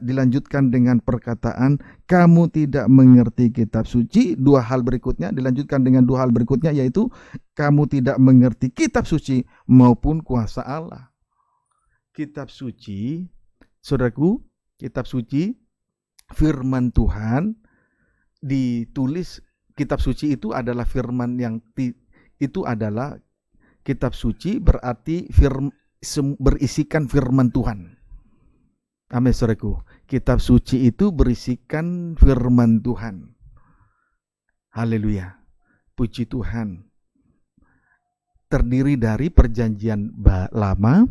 dilanjutkan dengan perkataan, kamu tidak mengerti kitab suci. Dilanjutkan dengan dua hal berikutnya, yaitu kamu tidak mengerti kitab suci maupun kuasa Allah. Kitab suci, saudaraku, kitab suci, firman Tuhan ditulis. Kitab suci itu adalah firman adalah kitab suci, berarti berisikan firman Tuhan. Amin, saudaraku. Kitab suci itu berisikan firman Tuhan. Haleluya. Puji Tuhan. Terdiri dari perjanjian lama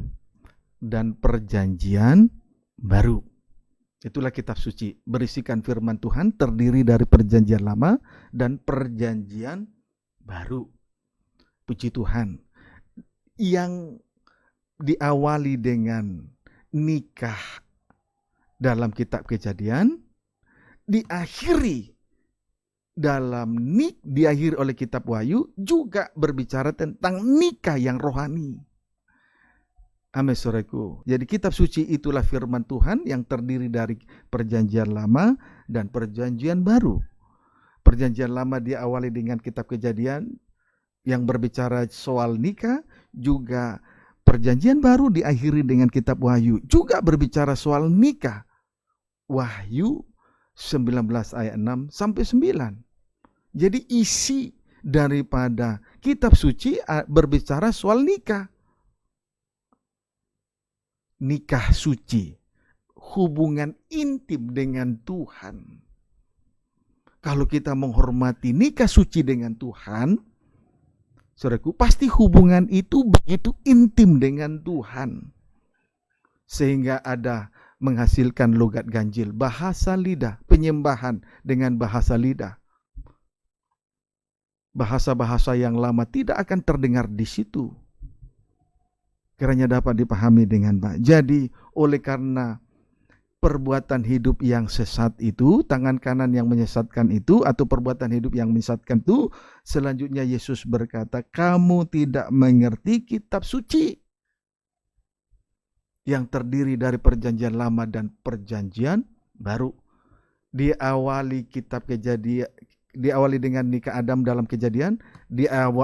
dan perjanjian baru. Itulah kitab suci. Berisikan firman Tuhan, terdiri dari perjanjian lama dan perjanjian baru. Puji Tuhan. Yang diawali dengan nikah dalam kitab Kejadian, diakhiri oleh kitab Wahyu, juga berbicara tentang nikah yang rohani. Amin, saudaraku. Jadi kitab suci itulah firman Tuhan yang terdiri dari perjanjian lama dan perjanjian baru. Perjanjian lama diawali dengan kitab Kejadian yang berbicara soal nikah, juga perjanjian baru diakhiri dengan kitab Wahyu, juga berbicara soal nikah. Wahyu 19 ayat 6 sampai 9. Jadi isi daripada kitab suci berbicara soal nikah. Nikah suci, hubungan intim dengan Tuhan. Kalau kita menghormati nikah suci dengan Tuhan, saudaraku, pasti hubungan itu begitu intim dengan Tuhan. Sehingga ada menghasilkan logat ganjil, bahasa lidah, penyembahan dengan bahasa lidah. Bahasa-bahasa yang lama tidak akan terdengar di situ. Kiranya dapat dipahami dengan baik. Jadi, oleh karena perbuatan hidup yang sesat itu, tangan kanan yang menyesatkan itu, atau perbuatan hidup yang menyesatkan itu, selanjutnya Yesus berkata, kamu tidak mengerti kitab suci yang terdiri dari perjanjian lama dan perjanjian baru. Diawali kitab Kejadian, diawali dengan nikah Adam dalam Kejadian,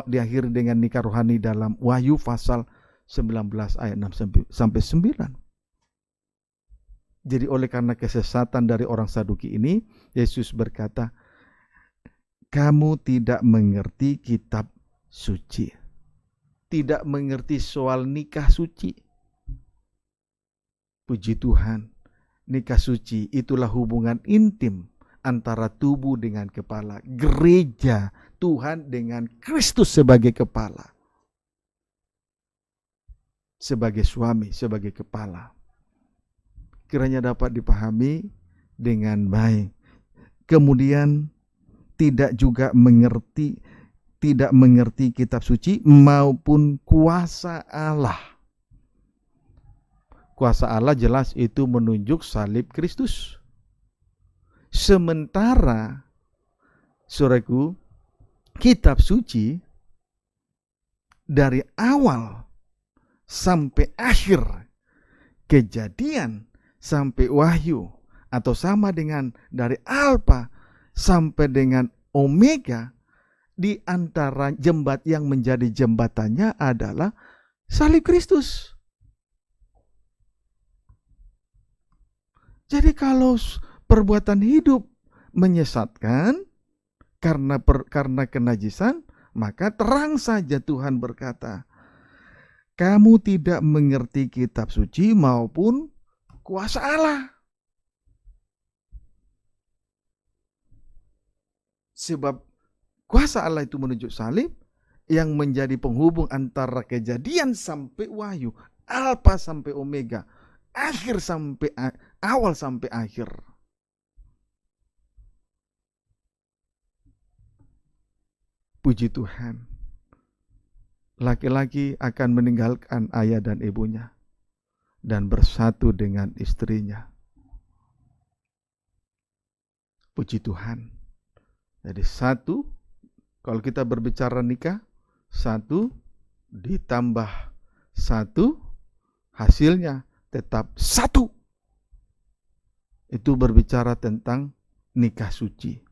diakhiri dengan nikah rohani dalam Wahyu pasal 19 ayat 6 sampai 9. Jadi oleh karena kesesatan dari orang Saduki ini, Yesus berkata, kamu tidak mengerti kitab suci. Tidak mengerti soal nikah suci. Puji Tuhan, nikah suci itulah hubungan intim antara tubuh dengan kepala. Gereja Tuhan dengan Kristus sebagai kepala. Sebagai suami, sebagai kepala. Kiranya dapat dipahami dengan baik. Kemudian tidak mengerti kitab suci maupun kuasa Allah. Kuasa Allah jelas itu menunjuk salib Kristus. Sementara Saudaraku, kitab suci dari awal sampai akhir, Kejadian sampai Wahyu, atau sama dengan dari Alfa sampai dengan Omega, di antara jembat yang menjadi jembatannya adalah salib Kristus. Jadi kalau perbuatan hidup menyesatkan karena kenajisan, maka terang saja Tuhan berkata, kamu tidak mengerti kitab suci maupun kuasa Allah. Sebab kuasa Allah itu menunjuk salib yang menjadi penghubung antara Kejadian sampai Wahyu, Alfa sampai Omega, awal sampai akhir. Puji Tuhan. Laki-laki akan meninggalkan ayah dan ibunya dan bersatu dengan istrinya. Puji Tuhan. Jadi satu, kalau kita berbicara nikah, satu ditambah satu, hasilnya tetap satu. Itu berbicara tentang nikah suci.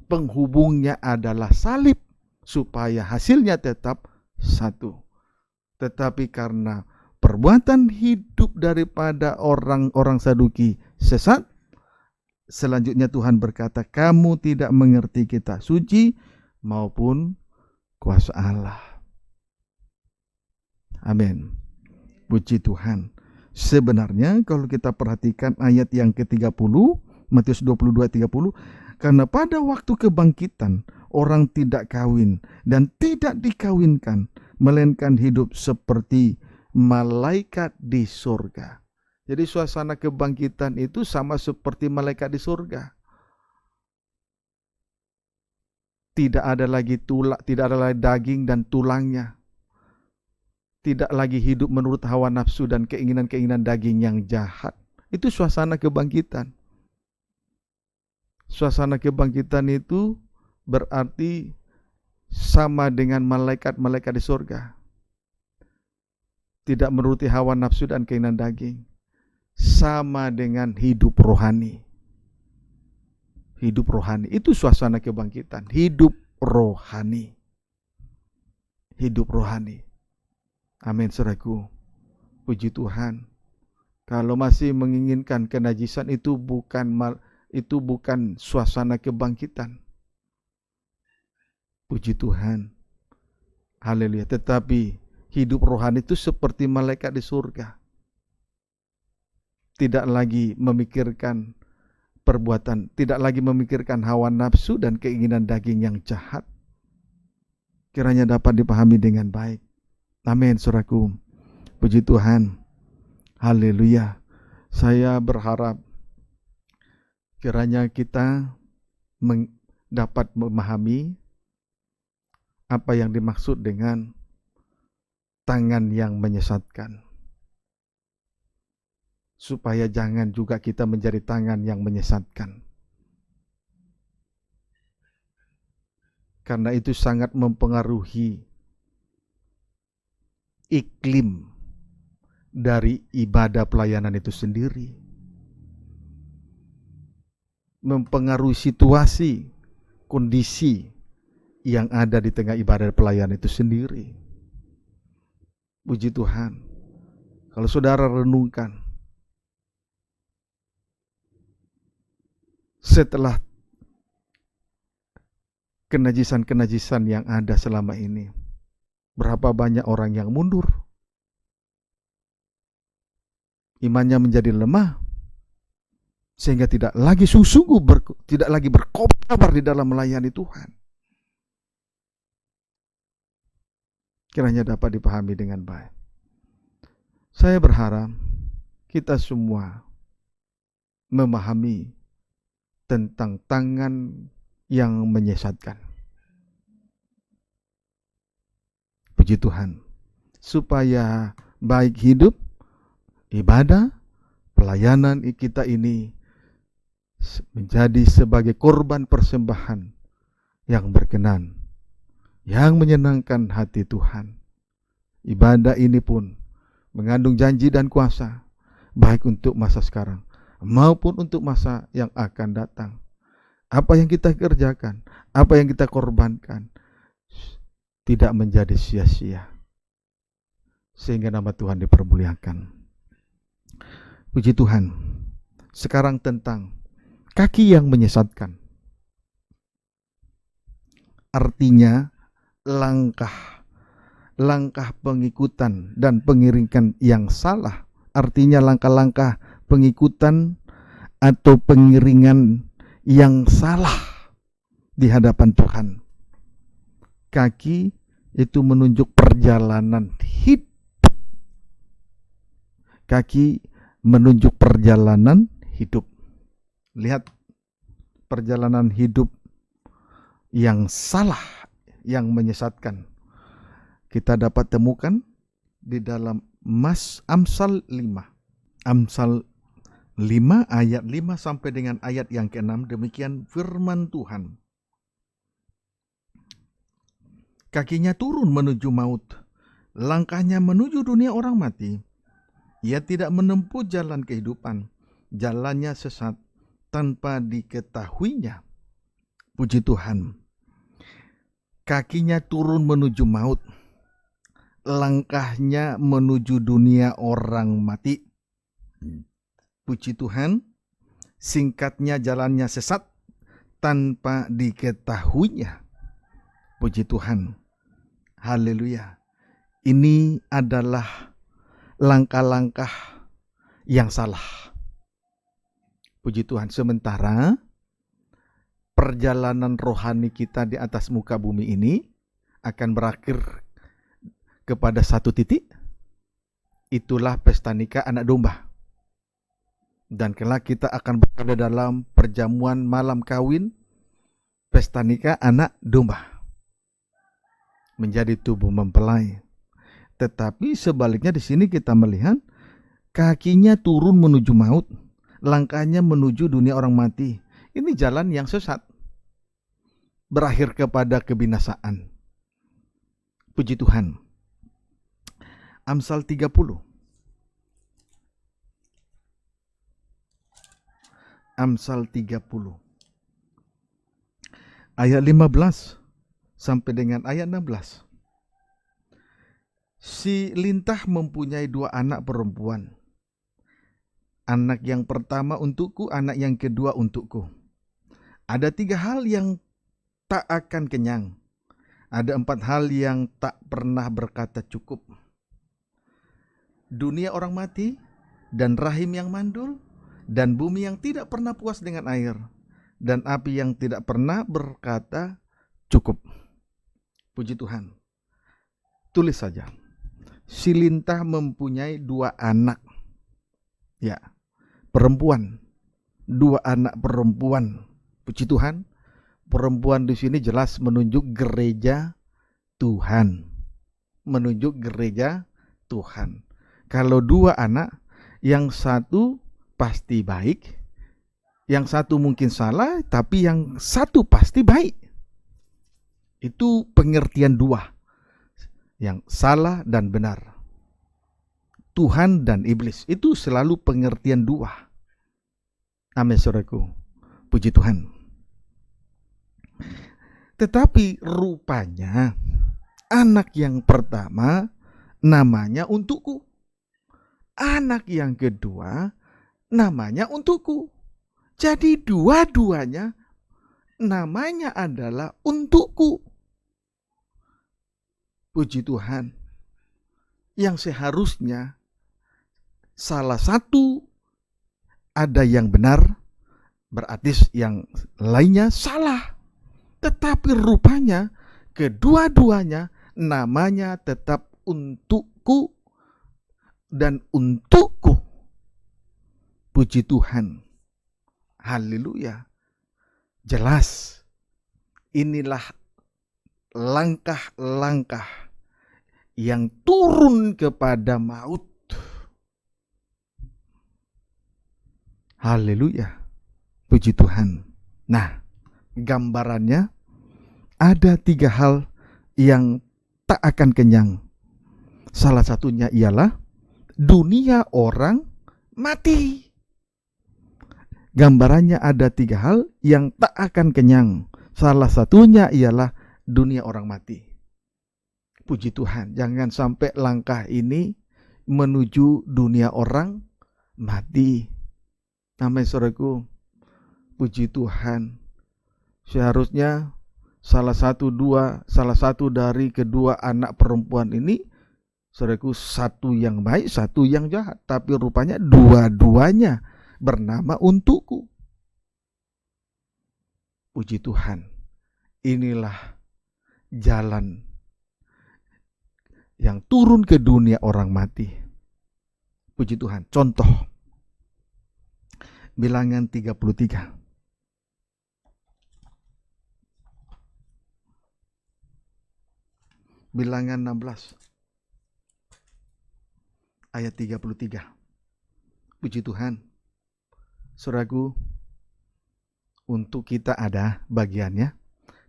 Penghubungnya adalah salib, supaya hasilnya tetap satu. Tetapi karena perbuatan hidup daripada orang-orang Saduki sesat, selanjutnya Tuhan berkata, kamu tidak mengerti kitab suci maupun kuasa Allah. Amin. Puji Tuhan. Sebenarnya kalau kita perhatikan ayat yang ke-30, Matius 22:30, karena pada waktu kebangkitan orang tidak kawin dan tidak dikawinkan, melainkan hidup seperti malaikat di surga. Jadi suasana kebangkitan itu sama seperti malaikat di surga. Tidak ada lagi tulang, tidak ada lagi daging dan tulangnya. Tidak lagi hidup menurut hawa nafsu dan keinginan-keinginan daging yang jahat. Itu suasana kebangkitan. Suasana kebangkitan itu berarti sama dengan malaikat-malaikat di surga. Tidak menuruti hawa nafsu dan keinginan daging. Sama dengan hidup rohani. Hidup rohani. Itu suasana kebangkitan. Hidup rohani. Hidup rohani. Amin, saudaraku. Puji Tuhan. Kalau masih menginginkan kenajisan, itu bukan suasana kebangkitan. Puji Tuhan. Haleluya. Tetapi hidup rohani itu seperti malaikat di surga. Tidak lagi memikirkan perbuatan, tidak lagi memikirkan hawa nafsu dan keinginan daging yang jahat. Kiranya dapat dipahami dengan baik. Amin, saudaraku. Puji Tuhan. Haleluya. Saya berharap kiranya kita dapat memahami apa yang dimaksud dengan tangan yang menyesatkan. Supaya jangan juga kita menjadi tangan yang menyesatkan. Karena itu sangat mempengaruhi iklim dari ibadah pelayanan itu sendiri. Mempengaruhi situasi, kondisi yang ada di tengah ibadah pelayanan itu sendiri. Puji Tuhan. Kalau saudara renungkan, setelah kenajisan-kenajisan yang ada selama ini, berapa banyak orang yang mundur, imannya menjadi lemah, sehingga tidak lagi tidak lagi berkobar di dalam melayani Tuhan. Kiranya dapat dipahami dengan baik. Saya berharap kita semua memahami tentang tangan yang menyesatkan. Puji Tuhan. Supaya baik hidup, ibadah, pelayanan kita ini menjadi sebagai korban persembahan yang berkenan, yang menyenangkan hati Tuhan. Ibadah ini pun mengandung janji dan kuasa, baik untuk masa sekarang maupun untuk masa yang akan datang. Apa yang kita kerjakan, apa yang kita korbankan, tidak menjadi sia-sia, sehingga nama Tuhan dipermuliakan. Puji Tuhan. Sekarang tentang kaki yang menyesatkan. Artinya langkah pengikutan dan pengiringan yang salah. Artinya langkah-langkah pengikutan atau pengiringan yang salah di hadapan Tuhan. Kaki itu menunjuk perjalanan hidup. Kaki menunjuk perjalanan hidup. Lihat perjalanan hidup yang salah, yang menyesatkan. Kita dapat temukan di dalam Amsal 5. Amsal 5 ayat 5 sampai dengan ayat yang ke-6, demikian firman Tuhan. Kakinya turun menuju maut, langkahnya menuju dunia orang mati. Ia tidak menempuh jalan kehidupan, jalannya sesat tanpa diketahuinya. Puji Tuhan. Kakinya turun menuju maut, langkahnya menuju dunia orang mati. Puji Tuhan. Singkatnya, jalannya sesat tanpa diketahuinya. Puji Tuhan. Haleluya. Ini adalah langkah-langkah yang salah. Puji Tuhan. Sementara perjalanan rohani kita di atas muka bumi ini akan berakhir kepada satu titik. Itulah pesta nikah anak domba. Dan kelak kita akan berada dalam perjamuan malam kawin pesta nikah anak domba, menjadi tubuh mempelai. Tetapi sebaliknya di sini kita melihat kakinya turun menuju maut, langkahnya menuju dunia orang mati. Ini jalan yang sesat, berakhir kepada kebinasaan. Puji Tuhan. Amsal 30. Amsal 30. Ayat 15 sampai dengan ayat 16. Si lintah mempunyai 2 anak perempuan. Anak yang pertama untukku, anak yang kedua untukku. Ada 3 hal yang tak akan kenyang. Ada 4 hal yang tak pernah berkata cukup. Dunia orang mati, dan rahim yang mandul, dan bumi yang tidak pernah puas dengan air, dan api yang tidak pernah berkata cukup. Puji Tuhan. Tulis saja. Si lintah mempunyai 2 anak. Ya, perempuan. 2 anak perempuan. Puji Tuhan. Perempuan di sini jelas menunjuk gereja Tuhan. Menunjuk gereja Tuhan. Kalau 2 anak, yang satu pasti baik, yang satu mungkin salah, tapi yang satu pasti baik. Itu pengertian 2. Yang salah dan benar. Tuhan dan iblis. Itu selalu pengertian 2. Amin, saudaraku. Puji Tuhan. Tetapi rupanya anak yang pertama namanya untukku. Anak yang kedua namanya untukku. Jadi dua-duanya namanya adalah untukku. Puji Tuhan. Yang seharusnya salah satu ada yang benar, berarti yang lainnya salah. Tetapi rupanya kedua-duanya namanya tetap untukku dan untukku. Puji Tuhan. Haleluya. Jelas. Inilah langkah-langkah yang turun kepada maut. Haleluya. Puji Tuhan. Nah, gambarannya ada 3 hal yang tak akan kenyang. Salah satunya ialah dunia orang mati. Gambarannya ada 3 hal yang tak akan kenyang. Salah satunya ialah dunia orang mati. Puji Tuhan, jangan sampai langkah ini menuju dunia orang mati. Amin, saudaraku. Puji Tuhan. Seharusnya salah satu dari kedua anak perempuan ini, saudaraku, satu yang baik, satu yang jahat. Tapi rupanya dua-duanya bernama untukku. Puji Tuhan. Inilah jalan yang turun ke dunia orang mati. Puji Tuhan. Contoh. Bilangan 33. Bilangan 16. Ayat 33. Puji Tuhan. Saudaraku, untuk kita ada bagiannya,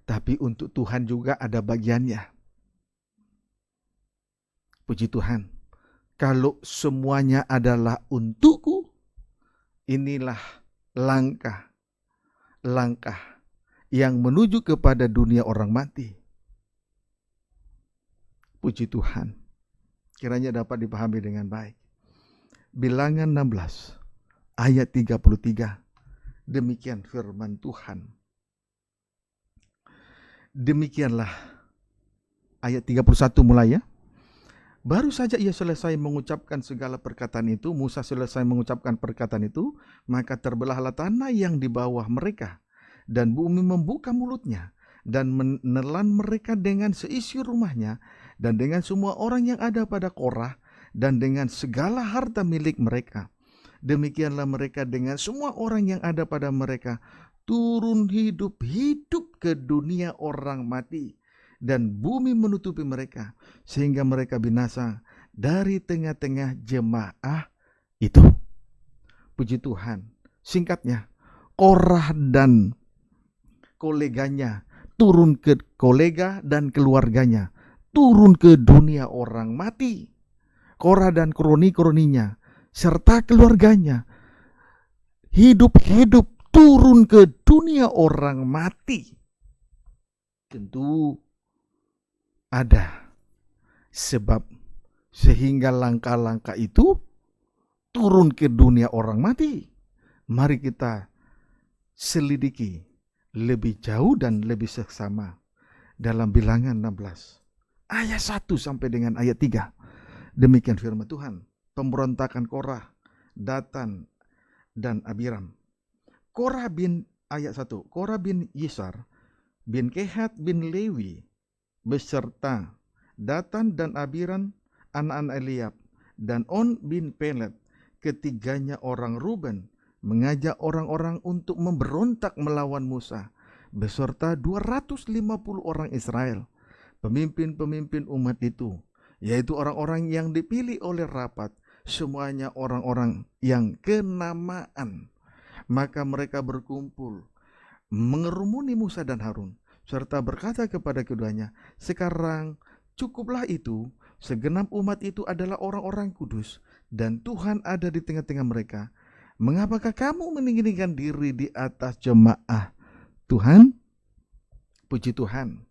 tapi untuk Tuhan juga ada bagiannya. Puji Tuhan. Kalau semuanya adalah untukku, inilah langkah yang menuju kepada dunia orang mati. Puji Tuhan. Kiranya dapat dipahami dengan baik. Bilangan 16 ayat 33. Demikian firman Tuhan. Demikianlah ayat 31 mulai ya. Baru saja ia selesai mengucapkan segala perkataan itu, Musa selesai mengucapkan perkataan itu, maka terbelahlah tanah yang di bawah mereka, dan bumi membuka mulutnya, dan menelan mereka dengan seisi rumahnya, dan dengan semua orang yang ada pada Korah, dan dengan segala harta milik mereka. Demikianlah mereka dengan semua orang yang ada pada mereka, turun hidup-hidup ke dunia orang mati. Dan bumi menutupi mereka, sehingga mereka binasa dari tengah-tengah jemaah itu. Puji Tuhan. Singkatnya, Korah dan koleganya turun ke kolega dan keluarganya, turun ke dunia orang mati. Korah dan kroni-kroninya serta keluarganya hidup-hidup turun ke dunia orang mati. Tentu ada sebab sehingga langkah-langkah itu turun ke dunia orang mati. Mari kita selidiki lebih jauh dan lebih seksama dalam Bilangan 16 ayat 1 sampai dengan ayat 3. Demikian firman Tuhan. Pemberontakan Korah, Datan dan Abiram. Ayat 1. Korah bin Yisar bin Kehat bin Lewi beserta Datan dan Abiram anak-anak Eliab dan On bin Pelet, ketiganya orang Ruben, mengajak orang-orang untuk memberontak melawan Musa beserta 250 orang Israel, pemimpin-pemimpin umat itu, yaitu orang-orang yang dipilih oleh rapat, semuanya orang-orang yang kenamaan. Maka mereka berkumpul mengerumuni Musa dan Harun, serta berkata kepada keduanya, sekarang cukuplah itu, segenap umat itu adalah orang-orang kudus, dan Tuhan ada di tengah-tengah mereka. Mengapakah kamu meninggikan diri di atas jemaah Tuhan? Puji Tuhan.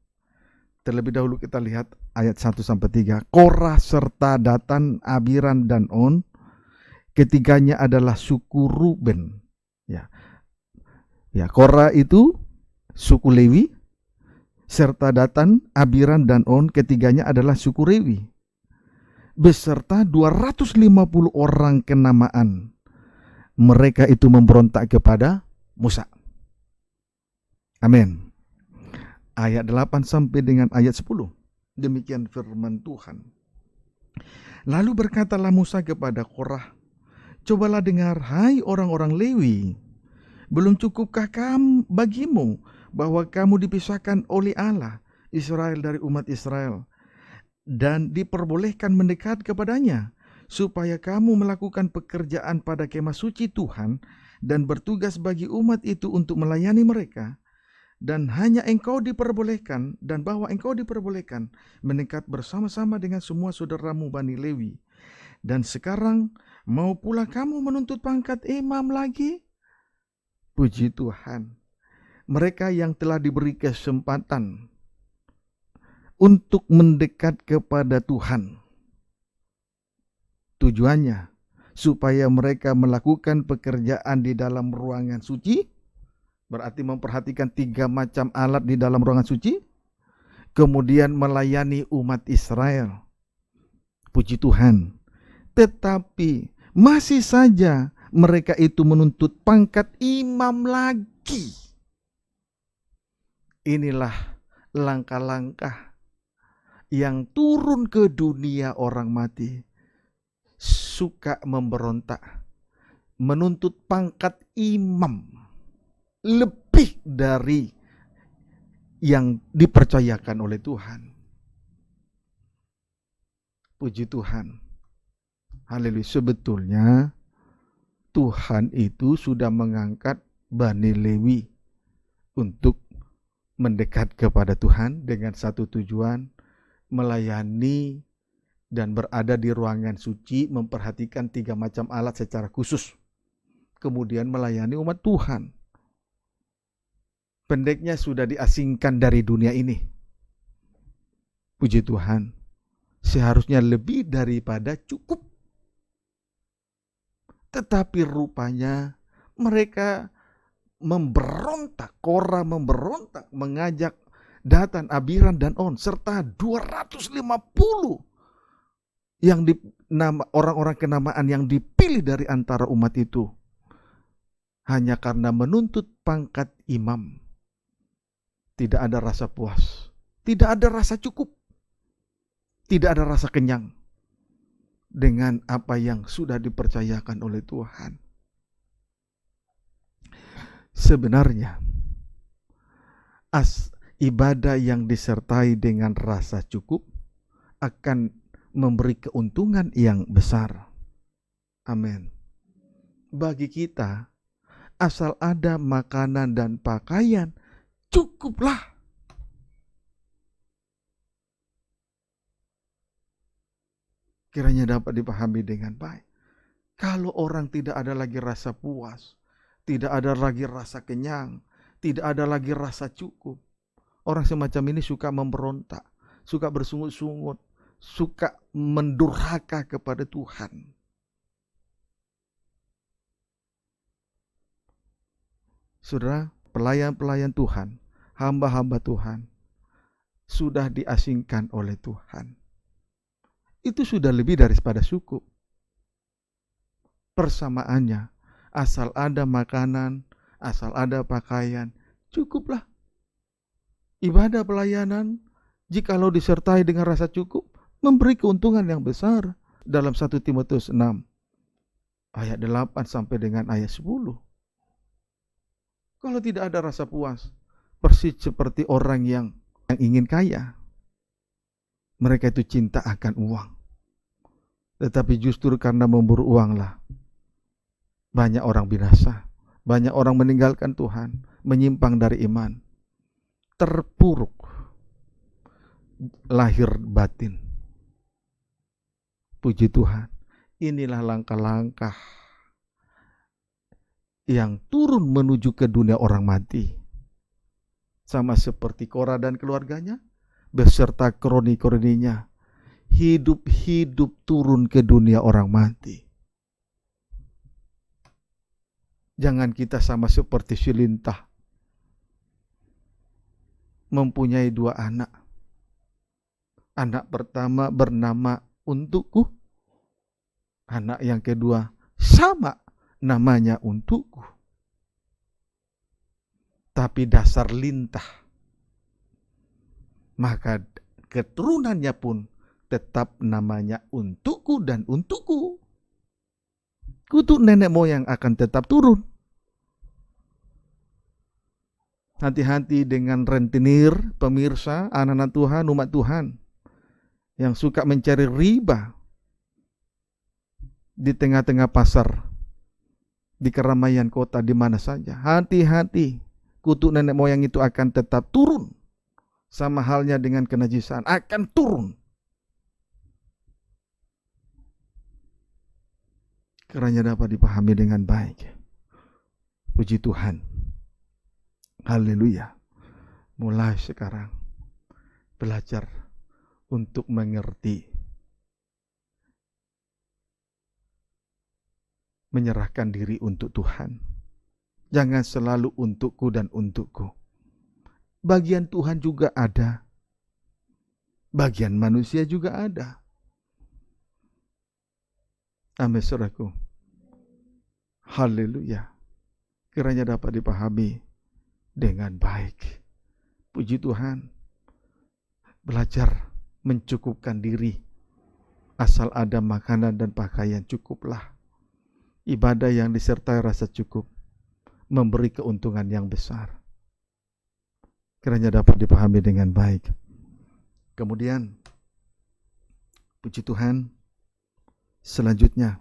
Terlebih dahulu kita lihat ayat 1-3. Korah serta Datan, Abiram dan On, ketiganya adalah suku Ruben. Ya, Korah itu suku Lewi, serta Datan, Abiram dan On, ketiganya adalah suku Lewi, beserta 250 orang kenamaan. Mereka itu memberontak kepada Musa. Amin. Ayat 8 sampai dengan ayat 10. Demikian firman Tuhan. Lalu berkatalah Musa kepada Korah, cobalah dengar, hai orang-orang Lewi, belum cukupkah bagimu bahwa kamu dipisahkan oleh Allah Israel dari umat Israel dan diperbolehkan mendekat kepadanya, supaya kamu melakukan pekerjaan pada kemah suci Tuhan dan bertugas bagi umat itu untuk melayani mereka. dan hanya engkau diperbolehkan, dan bahwa engkau diperbolehkan mendekat bersama-sama dengan semua saudaramu Bani Lewi. Dan sekarang mau pula kamu menuntut pangkat imam lagi? Puji Tuhan, mereka yang telah diberi kesempatan untuk mendekat kepada Tuhan, tujuannya supaya mereka melakukan pekerjaan di dalam ruangan suci, berarti memperhatikan 3 macam alat di dalam ruangan suci, kemudian melayani umat Israel. Puji Tuhan. Tetapi masih saja mereka itu menuntut pangkat imam lagi. Inilah langkah-langkah yang turun ke dunia orang mati. Suka memberontak, menuntut pangkat imam lebih dari yang dipercayakan oleh Tuhan. Puji Tuhan. Haleluya. Sebetulnya Tuhan itu sudah mengangkat Bani Lewi untuk mendekat kepada Tuhan dengan satu tujuan, melayani dan berada di ruangan suci, memperhatikan 3 macam alat secara khusus. Kemudian melayani umat Tuhan. Pendeknya sudah diasingkan dari dunia ini. Puji Tuhan. Seharusnya lebih daripada cukup. Tetapi rupanya mereka memberontak, Korah memberontak, mengajak Datan, Abiram, dan On, serta 250 yang orang-orang kenamaan yang dipilih dari antara umat itu, hanya karena menuntut pangkat imam. Tidak ada rasa puas, tidak ada rasa cukup, tidak ada rasa kenyang dengan apa yang sudah dipercayakan oleh Tuhan. Sebenarnya ibadah yang disertai dengan rasa cukup akan memberi keuntungan yang besar. Amin. Bagi kita, asal ada makanan dan pakaian, cukuplah. Kiranya dapat dipahami dengan baik. Kalau orang tidak ada lagi rasa puas, tidak ada lagi rasa kenyang, tidak ada lagi rasa cukup, orang semacam ini suka memberontak, suka bersungut-sungut, suka mendurhaka kepada Tuhan. Saudara, pelayan-pelayan Tuhan, hamba-hamba Tuhan, sudah diasingkan oleh Tuhan. Itu sudah lebih daripada cukup. Persamaannya, asal ada makanan, asal ada pakaian, cukuplah. Ibadah pelayanan, jikalau disertai dengan rasa cukup, memberi keuntungan yang besar. Dalam 1 Timotius 6, ayat 8 sampai dengan ayat 10. Kalau tidak ada rasa puas, persis seperti orang yang ingin kaya. Mereka itu cinta akan uang. Tetapi justru karena memburu uanglah banyak orang binasa. Banyak orang meninggalkan Tuhan, menyimpang dari iman, terpuruk lahir batin. Puji Tuhan. Inilah langkah-langkah yang turun menuju ke dunia orang mati. Sama seperti Korah dan keluarganya, beserta kroni-kroninya, hidup-hidup turun ke dunia orang mati. Jangan kita sama seperti si lintah, mempunyai 2 anak. Anak pertama bernama untukku, anak yang kedua sama namanya untukku. Tapi dasar lintah, maka keturunannya pun tetap namanya untukku dan untukku. Kutuk nenek moyang akan tetap turun. Hati-hati dengan rentenir, pemirsa, anak-anak Tuhan, umat Tuhan, yang suka mencari riba di tengah-tengah pasar, di keramaian kota, di mana saja. Hati-hati, kutuk nenek moyang itu akan tetap turun. Sama halnya dengan kenajisan, akan turun. Kiranya dapat dipahami dengan baik. Puji Tuhan. Haleluya. Mulai sekarang belajar untuk mengerti, menyerahkan diri untuk Tuhan. Jangan selalu untukku dan untukku. Bagian Tuhan juga ada. Bagian manusia juga ada. Amin, saudaraku. Haleluya. Kiranya dapat dipahami dengan baik. Puji Tuhan. Belajar mencukupkan diri. Asal ada makanan dan pakaian, cukuplah. Ibadah yang disertai rasa cukup memberi keuntungan yang besar. Kiranya dapat dipahami dengan baik. Kemudian, puji Tuhan, selanjutnya,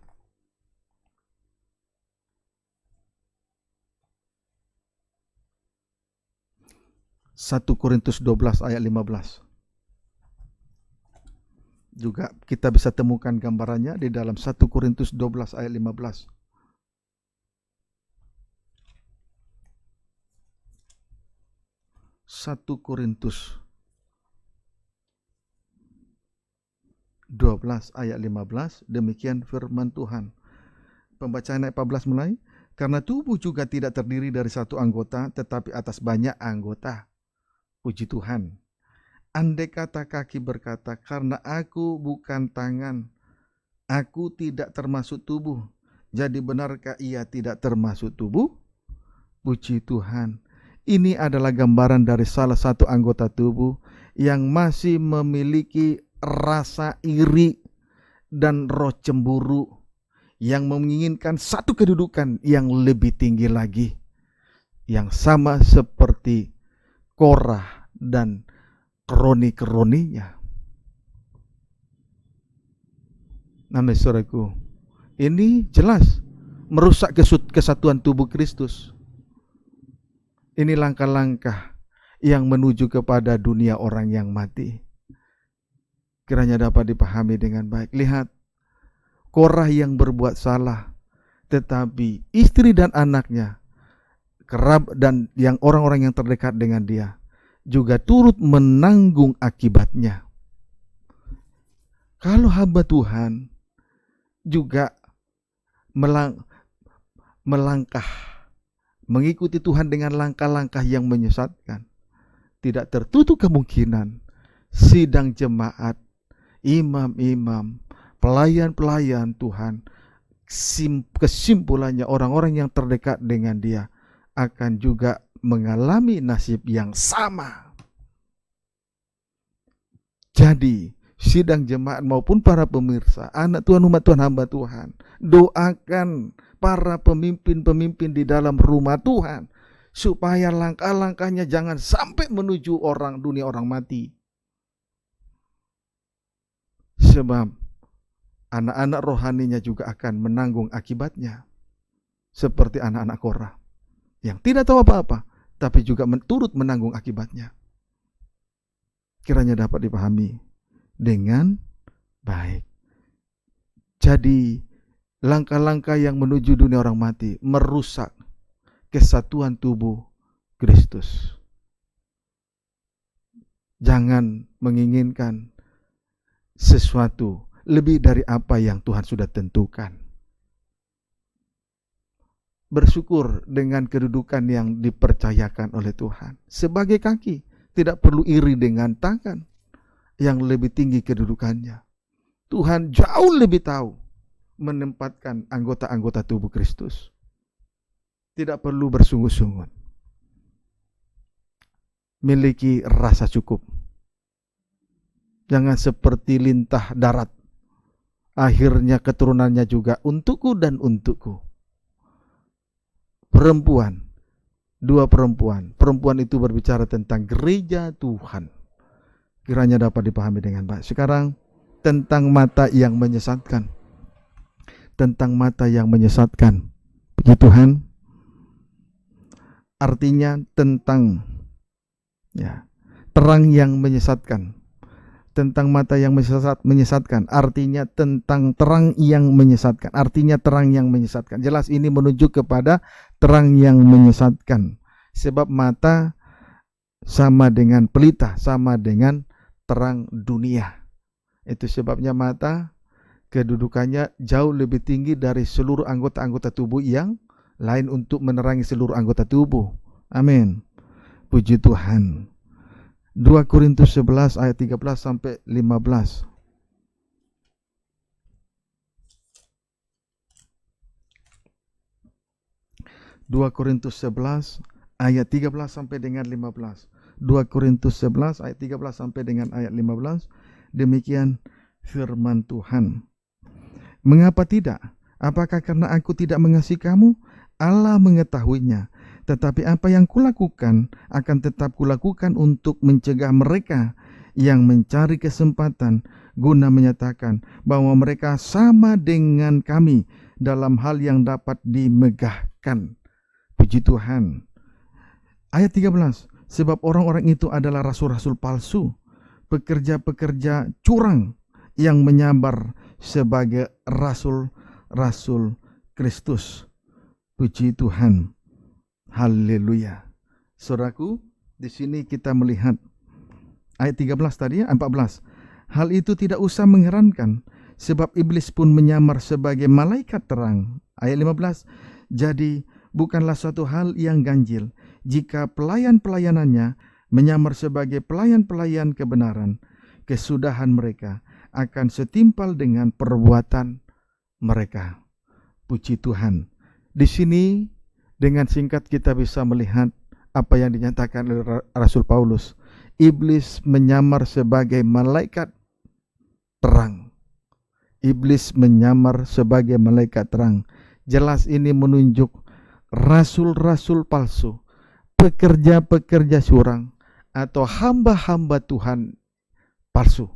Satu Korintus 12 ayat 15. Juga kita bisa temukan gambarannya di dalam 1 Korintus 12 ayat 15. Satu Korintus 12 ayat 15, demikian firman Tuhan. Pembacaan ayat 14 mulai. Karena tubuh juga tidak terdiri dari satu anggota, tetapi atas banyak anggota. Puji Tuhan. Andai kata kaki berkata, karena aku bukan tangan, aku tidak termasuk tubuh. Jadi benarkah ia tidak termasuk tubuh? Puji Tuhan. Ini adalah gambaran dari salah satu anggota tubuh yang masih memiliki rasa iri dan roh cemburu, yang menginginkan satu kedudukan yang lebih tinggi lagi, yang sama seperti Korah dan kroni-kroninya. Nah, saudaraku, ini jelas merusak kesatuan tubuh Kristus. Ini langkah-langkah yang menuju kepada dunia orang yang mati. Kiranya dapat dipahami dengan baik. Lihat, Korah yang berbuat salah, tetapi istri dan anaknya, kerab dan yang orang-orang yang terdekat dengan dia, juga turut menanggung akibatnya. Kalau hamba Tuhan juga melangkah, mengikuti Tuhan dengan langkah-langkah yang menyesatkan, tidak tertutup kemungkinan sidang jemaat, imam-imam, pelayan-pelayan Tuhan, kesimpulannya orang-orang yang terdekat dengan dia akan juga mengalami nasib yang sama. Jadi, sidang jemaat maupun para pemirsa, anak Tuhan, umat Tuhan, hamba Tuhan, doakan para pemimpin-pemimpin di dalam rumah Tuhan supaya langkah-langkahnya jangan sampai menuju dunia orang mati. Sebab anak-anak rohaninya juga akan menanggung akibatnya, seperti anak-anak Korah yang tidak tahu apa-apa tapi juga turut menanggung akibatnya. Kiranya dapat dipahami dengan baik. Jadi langkah-langkah yang menuju dunia orang mati merusak kesatuan tubuh Kristus. Jangan menginginkan sesuatu lebih dari apa yang Tuhan sudah tentukan. Bersyukur dengan kedudukan yang dipercayakan oleh Tuhan. Sebagai kaki, tidak perlu iri dengan tangan yang lebih tinggi kedudukannya. Tuhan jauh lebih tahu menempatkan anggota-anggota tubuh Kristus. Tidak perlu bersungut-sungut. Miliki rasa cukup. Jangan seperti lintah darat. Akhirnya keturunannya juga untukku dan untukku. Perempuan, dua perempuan. Perempuan itu berbicara tentang gereja Tuhan. Kiranya dapat dipahami dengan baik. Sekarang tentang mata yang menyesatkan. Tentang mata yang menyesatkan. Puji Tuhan. artinya tentang terang yang menyesatkan. Tentang mata yang menyesatkan, artinya tentang terang yang menyesatkan, artinya terang yang menyesatkan. Jelas ini menunjuk kepada terang yang menyesatkan. Sebab mata sama dengan pelita, sama dengan terang dunia. Itu sebabnya mata kedudukannya jauh lebih tinggi dari seluruh anggota-anggota tubuh yang lain untuk menerangi seluruh anggota tubuh. Amin. Puji Tuhan. 2 Korintus 11 ayat 13 sampai 15. 2 Korintus 11 ayat 13 sampai dengan 15. 2 Korintus 11 ayat 13 sampai dengan ayat 15. Demikian firman Tuhan. Mengapa tidak? Apakah karena aku tidak mengasihi kamu? Allah mengetahuinya. Tetapi apa yang kulakukan akan tetap kulakukan untuk mencegah mereka yang mencari kesempatan guna menyatakan bahwa mereka sama dengan kami dalam hal yang dapat dimegahkan. Puji Tuhan. Ayat 13. Sebab orang-orang itu adalah rasul-rasul palsu, pekerja-pekerja curang yang menyamar sebagai rasul-rasul Kristus. Puji Tuhan. Haleluya. Saudaraku, di sini kita melihat ayat 13 tadi, 14. Hal itu tidak usah mengherankan, sebab iblis pun menyamar sebagai malaikat terang. Ayat 15. Jadi bukanlah suatu hal yang ganjil jika pelayan-pelayanannya menyamar sebagai pelayan-pelayan kebenaran. Kesudahan mereka akan setimpal dengan perbuatan mereka. Puji Tuhan. Di sini dengan singkat kita bisa melihat apa yang dinyatakan oleh Rasul Paulus. Iblis menyamar sebagai malaikat terang. Iblis menyamar sebagai malaikat terang. Jelas ini menunjuk rasul-rasul palsu, pekerja-pekerja curang, atau hamba-hamba Tuhan palsu.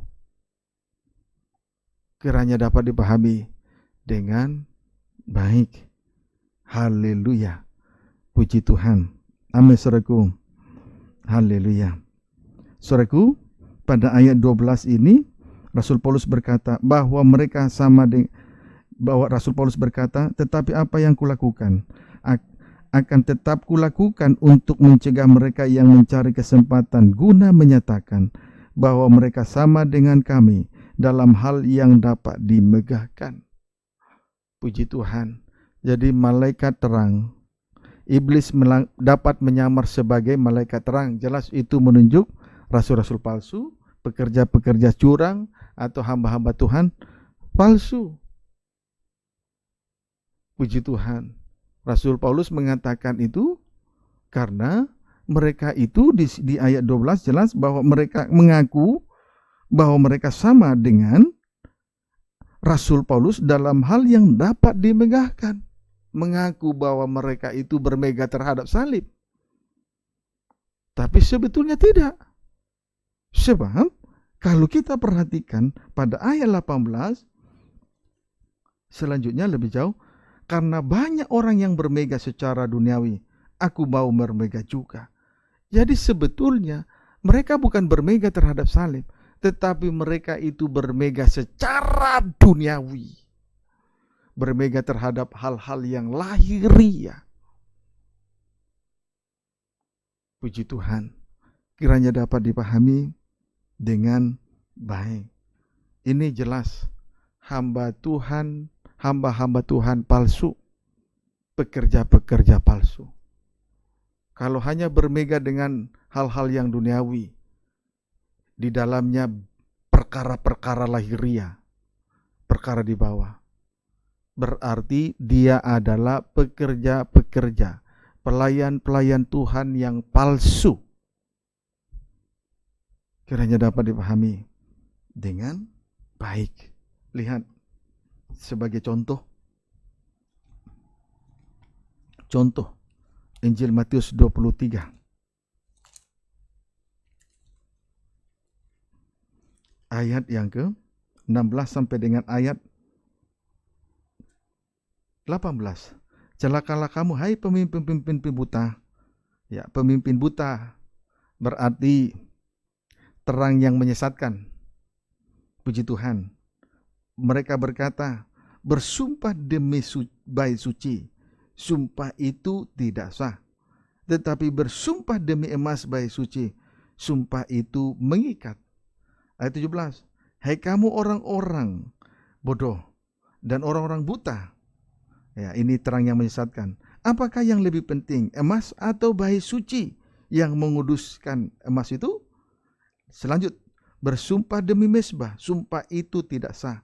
Kiranya dapat dipahami dengan baik. Haleluya. Puji Tuhan. Amin, saudaraku. Haleluya. Saudaraku, pada ayat 12 ini Rasul Paulus berkata bahwa mereka sama dengan Rasul Paulus berkata, tetapi apa yang kulakukan akan tetap kulakukan untuk mencegah mereka yang mencari kesempatan guna menyatakan bahwa mereka sama dengan kami dalam hal yang dapat dimegahkan. Puji Tuhan. Jadi malaikat terang, iblis dapat menyamar sebagai malaikat terang. Jelas itu menunjuk rasul-rasul palsu, pekerja-pekerja curang, atau hamba-hamba Tuhan palsu. Puji Tuhan. Rasul Paulus mengatakan itu karena mereka itu di ayat 12 jelas bahwa mereka mengaku bahwa mereka sama dengan Rasul Paulus dalam hal yang dapat dimegahkan. Mengaku bahwa mereka itu bermegah terhadap salib. Tapi sebetulnya tidak. Sebab kalau kita perhatikan pada ayat 18 selanjutnya lebih jauh, karena banyak orang yang bermegah secara duniawi, aku mau bermegah juga. Jadi sebetulnya mereka bukan bermegah terhadap salib, tetapi mereka itu bermegah secara duniawi. Bermegah terhadap hal-hal yang lahiriah. Puji Tuhan. Kiranya dapat dipahami dengan baik. Ini jelas hamba Tuhan, hamba-hamba Tuhan palsu, pekerja-pekerja palsu. Kalau hanya bermegah dengan hal-hal yang duniawi, di dalamnya perkara-perkara lahiriah, perkara di bawah, berarti dia adalah pekerja-pekerja, pelayan-pelayan Tuhan yang palsu. Kiranya dapat dipahami dengan baik. Lihat sebagai contoh Injil Matius 23 ayat yang ke-16 sampai dengan ayat 18. Celakalah kamu hai pemimpin-pemimpin buta, Ya, pemimpin buta berarti terang yang menyesatkan. Puji Tuhan. Mereka berkata, bersumpah demi bait suci, sumpah itu tidak sah. Tetapi bersumpah demi emas bait suci, sumpah itu mengikat. Ayat 17. Hai kamu orang-orang bodoh dan orang-orang buta. Ya, ini terang yang menyesatkan. Apakah yang lebih penting, emas atau bait suci yang menguduskan emas itu? Selanjut, bersumpah demi mezbah, sumpah itu tidak sah.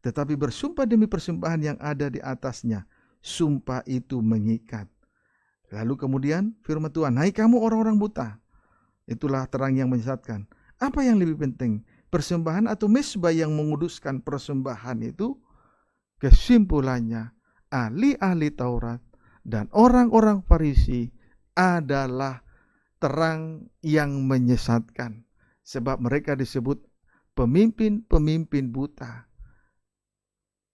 Tetapi bersumpah demi persembahan yang ada di atasnya, sumpah itu mengikat. Lalu kemudian firman Tuhan, hai kamu orang-orang buta. Itulah terang yang menyesatkan. Apa yang lebih penting, persembahan atau mezbah yang menguduskan persembahan itu? Kesimpulannya, ahli-ahli Taurat dan orang-orang Farisi adalah terang yang menyesatkan. Sebab mereka disebut pemimpin-pemimpin buta.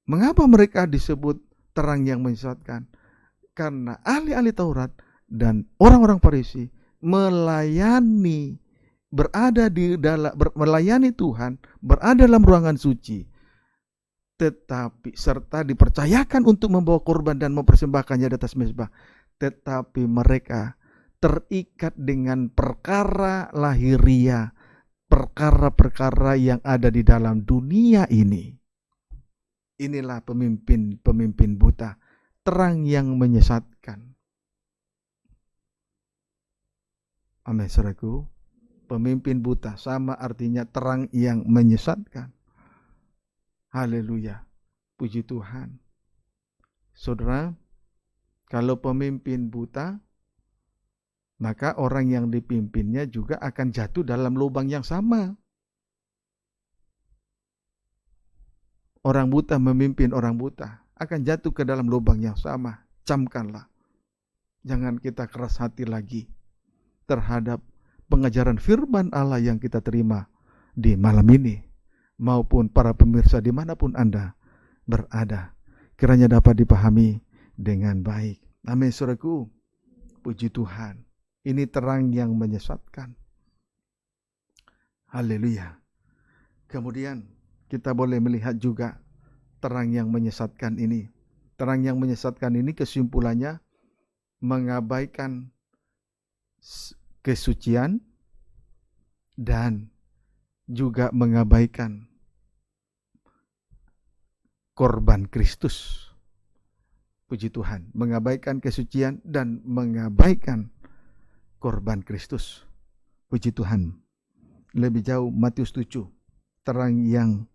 Mengapa mereka disebut terang yang menyesatkan? Karena ahli-ahli Taurat dan orang-orang Farisi melayani Tuhan, berada dalam ruangan suci, tetapi serta dipercayakan untuk membawa korban dan mempersembahkannya di atas mezbah, tetapi mereka terikat dengan perkara lahiriah, perkara-perkara yang ada di dalam dunia ini. Inilah pemimpin-pemimpin buta, terang yang menyesatkan. Amin, saudaraku. Pemimpin buta sama artinya terang yang menyesatkan. Haleluya. Puji Tuhan. Saudara, kalau pemimpin buta, maka orang yang dipimpinnya juga akan jatuh dalam lubang yang sama. Orang buta memimpin orang buta akan jatuh ke dalam lubang yang sama. Camkanlah. Jangan kita keras hati lagi terhadap pengajaran firman Allah yang kita terima di malam ini, maupun para pemirsa dimanapun Anda berada. Kiranya dapat dipahami dengan baik. Amin, saudaraku. Puji Tuhan. Ini terang yang menyesatkan. Haleluya. Kemudian kita boleh melihat juga terang yang menyesatkan ini. Terang yang menyesatkan ini kesimpulannya mengabaikan kesucian dan juga mengabaikan korban Kristus. Puji Tuhan, mengabaikan kesucian dan mengabaikan korban Kristus. Puji Tuhan. Lebih jauh Matius 7, terang yang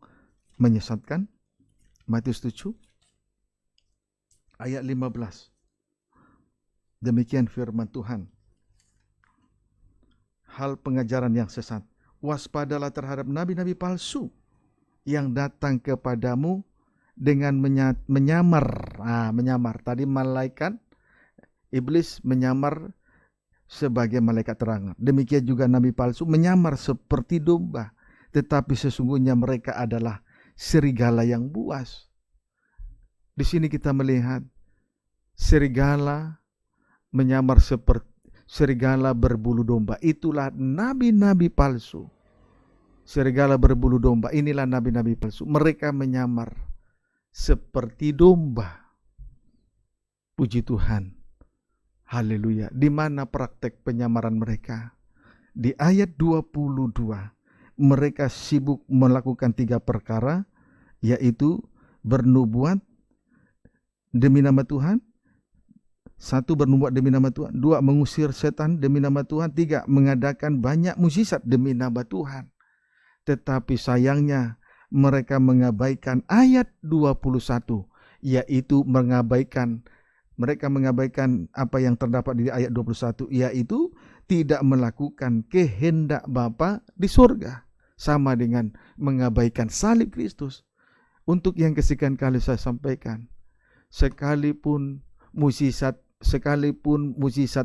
menyesatkan. Matius 7 ayat 15. Demikian firman Tuhan. Hal pengajaran yang sesat. Waspadalah terhadap nabi-nabi palsu yang datang kepadamu dengan menyamar. Menyamar. Tadi malaikat, iblis menyamar sebagai malaikat terang. Demikian juga nabi palsu menyamar seperti domba, tetapi sesungguhnya mereka adalah serigala yang buas. Di sini kita melihat serigala menyamar seperti serigala berbulu domba. Itulah nabi-nabi palsu. Serigala berbulu domba, inilah nabi-nabi palsu. Mereka menyamar seperti domba. Puji Tuhan. Haleluya. Di mana praktek penyamaran mereka? Di ayat 22. Mereka sibuk melakukan 3 perkara, yaitu bernubuat demi nama Tuhan. 1, bernubuat demi nama Tuhan. 2, mengusir setan demi nama Tuhan. 3, mengadakan banyak mukjizat demi nama Tuhan. Tetapi sayangnya mereka mengabaikan ayat 21, yaitu mereka mengabaikan apa yang terdapat di ayat 21, yaitu tidak melakukan kehendak Bapa di surga. Sama dengan mengabaikan salib Kristus. Untuk yang kesekian kali saya sampaikan, sekalipun mukjizat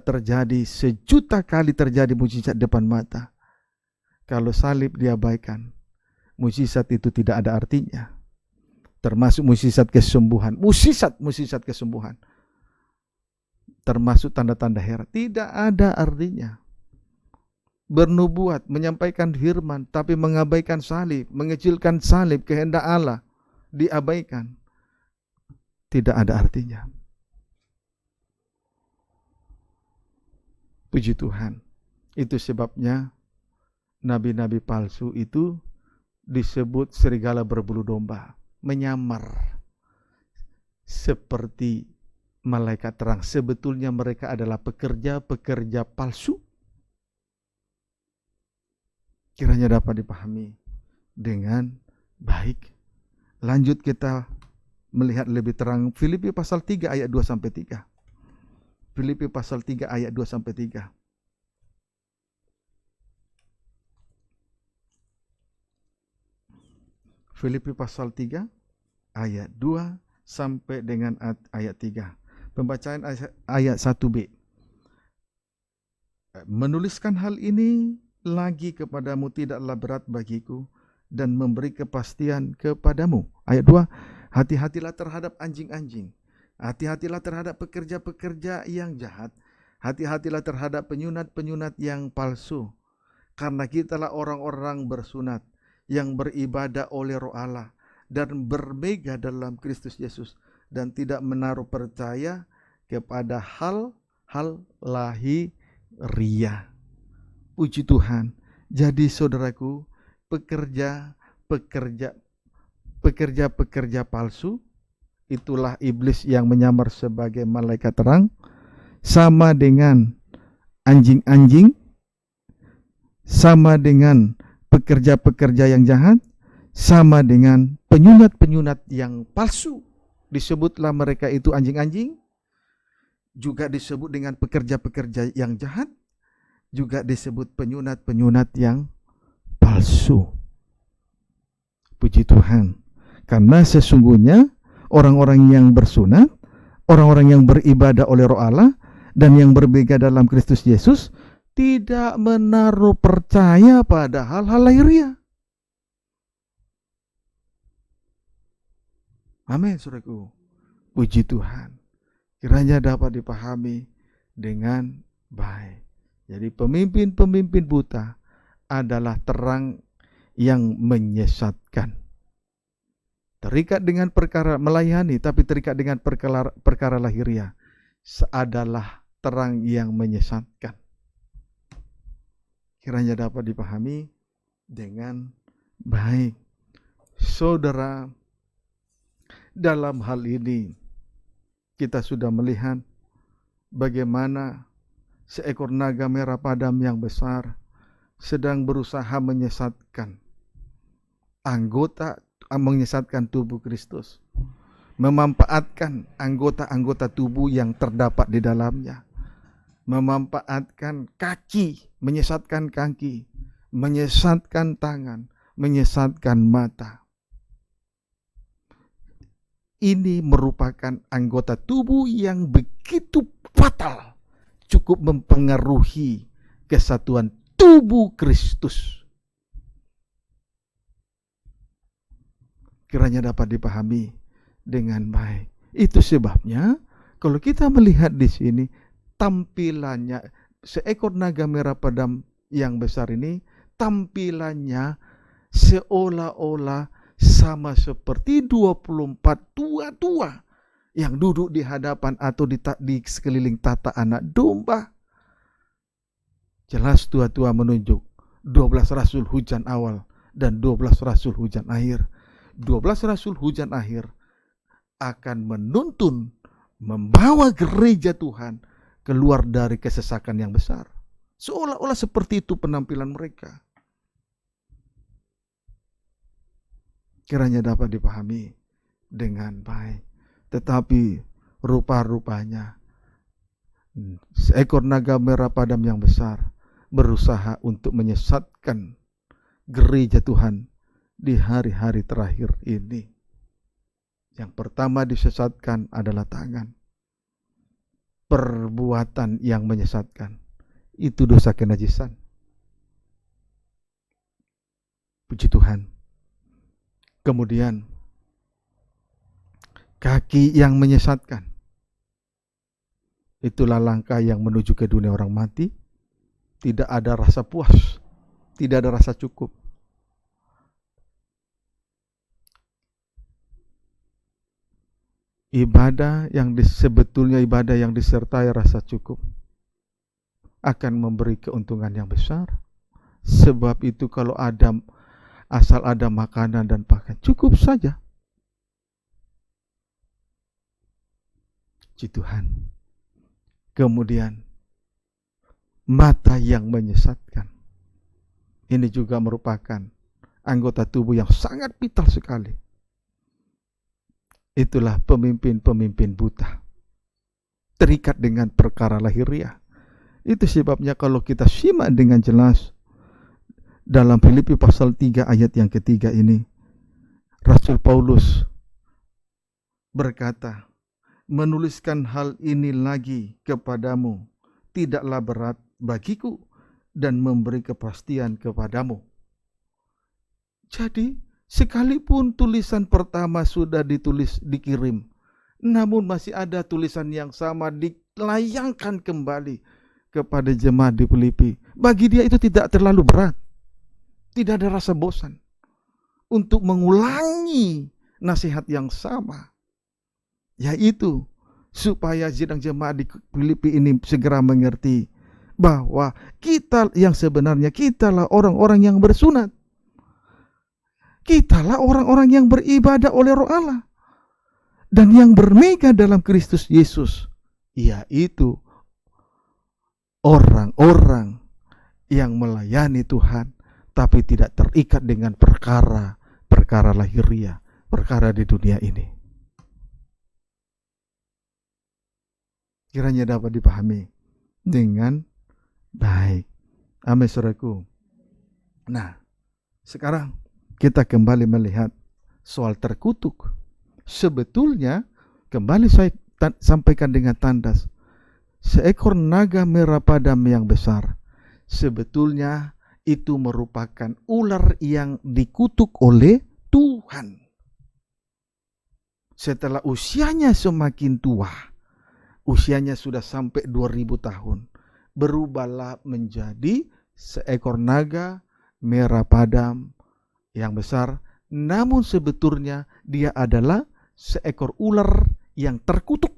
terjadi, 1.000.000 kali terjadi mukjizat depan mata, kalau salib diabaikan, mukjizat itu tidak ada artinya. Termasuk mukjizat kesembuhan, mukjizat kesembuhan. termasuk tanda-tanda heran. Tidak ada artinya. Bernubuat, menyampaikan firman, tapi mengabaikan salib, mengecilkan salib, kehendak Allah, diabaikan. Tidak ada artinya. Puji Tuhan. Itu sebabnya nabi-nabi palsu itu disebut serigala berbulu domba, menyamar seperti malaikat terang. Sebetulnya mereka adalah pekerja-pekerja palsu. Kiranya dapat dipahami dengan baik. Lanjut kita melihat lebih terang Filipi pasal 3 ayat 2 sampai 3. Filipi pasal 3 ayat 2 sampai 3. Filipi pasal 3 ayat 2 sampai dengan ayat 3. Pembacaan ayat 1b. Menuliskan hal ini lagi kepadamu tidaklah berat bagiku dan memberi kepastian kepadamu. Ayat 2. Hati-hatilah terhadap anjing-anjing. Hati-hatilah terhadap pekerja-pekerja yang jahat. Hati-hatilah terhadap penyunat-penyunat yang palsu. Karena kitalah orang-orang bersunat yang beribadah oleh Roh Allah dan bermegah dalam Kristus Yesus dan tidak menaruh percaya kepada hal-hal lahiriah. Puji Tuhan. Jadi saudaraku, pekerja palsu, itulah iblis yang menyamar sebagai malaikat terang, sama dengan anjing-anjing, sama dengan pekerja-pekerja yang jahat, sama dengan penyunat-penyunat yang palsu. Disebutlah mereka itu anjing-anjing, juga disebut dengan pekerja-pekerja yang jahat, juga disebut penyunat-penyunat yang palsu. Puji Tuhan. Karena sesungguhnya orang-orang yang bersunat, orang-orang yang beribadah oleh Roh Allah, dan yang berbeda dalam Kristus Yesus, tidak menaruh percaya pada hal-hal lahiriah. Amin, saudaraku. Puji Tuhan. Kiranya dapat dipahami dengan baik. Jadi pemimpin-pemimpin buta adalah terang yang menyesatkan. Terikat dengan perkara melayani, tapi terikat dengan perkara lahiriah, adalah terang yang menyesatkan. Kiranya dapat dipahami dengan baik. Saudara, dalam hal ini kita sudah melihat bagaimana seekor naga merah padam yang besar sedang berusaha menyesatkan menyesatkan tubuh Kristus, memanfaatkan anggota-anggota tubuh yang terdapat di dalamnya, memanfaatkan kaki, menyesatkan kaki, menyesatkan tangan, menyesatkan mata. Ini merupakan anggota tubuh yang begitu fatal, cukup mempengaruhi kesatuan tubuh Kristus. Kiranya dapat dipahami dengan baik. Itu sebabnya kalau kita melihat di sini tampilannya seekor naga merah padam yang besar ini, tampilannya seolah-olah sama seperti 24 tua-tua yang duduk di hadapan atau di sekeliling tata anak domba. Jelas tua-tua menunjuk 12 rasul hujan awal dan 12 rasul hujan akhir. 12 rasul hujan akhir akan menuntun, membawa gereja Tuhan keluar dari kesesakan yang besar. Seolah-olah seperti itu penampilan mereka. Kiranya dapat dipahami dengan baik. Tetapi rupa-rupanya seekor naga merah padam yang besar berusaha untuk menyesatkan gereja Tuhan di hari-hari terakhir ini. Yang pertama disesatkan adalah tangan. Perbuatan yang menyesatkan itu dosa kenajisan. Puji Tuhan. Kemudian kaki yang menyesatkan. Itulah langkah yang menuju ke dunia orang mati. Tidak ada rasa puas, tidak ada rasa cukup. Ibadah yang sebetulnya ibadah yang disertai rasa cukup akan memberi keuntungan yang besar. Sebab itu kalau asal ada makanan dan pakaian, cukup saja. Puji Tuhan. Kemudian mata yang menyesatkan. Ini juga merupakan anggota tubuh yang sangat vital sekali. Itulah pemimpin-pemimpin buta, terikat dengan perkara lahiriah. Itu sebabnya kalau kita simak dengan jelas dalam Filipi pasal 3 ayat yang ketiga ini, Rasul Paulus berkata, menuliskan hal ini lagi kepadamu tidaklah berat bagiku dan memberi kepastian kepadamu. Jadi sekalipun tulisan pertama sudah dikirim, namun masih ada tulisan yang sama dilayangkan kembali kepada jemaat di Filipi. Bagi dia itu tidak terlalu berat, tidak ada rasa bosan untuk mengulangi nasihat yang sama, yaitu supaya sidang jemaat di Filipi ini segera mengerti bahwa kita yang sebenarnya, kitalah orang-orang yang bersunat, kitalah orang-orang yang beribadah oleh Roh Allah dan yang bermegah dalam Kristus Yesus, yaitu orang-orang yang melayani Tuhan tapi tidak terikat dengan perkara lahiriah, perkara di dunia ini. Kiranya dapat dipahami dengan baik. Amin, saudaraku. Nah, sekarang kita kembali melihat soal terkutuk. Sebetulnya, kembali saya sampaikan dengan tandas, seekor naga merah padam yang besar, sebetulnya itu merupakan ular yang dikutuk oleh Tuhan. Setelah usianya semakin tua, usianya sudah sampai 2000 tahun, berubahlah menjadi seekor naga merah padam yang besar, namun sebetulnya dia adalah seekor ular yang terkutuk,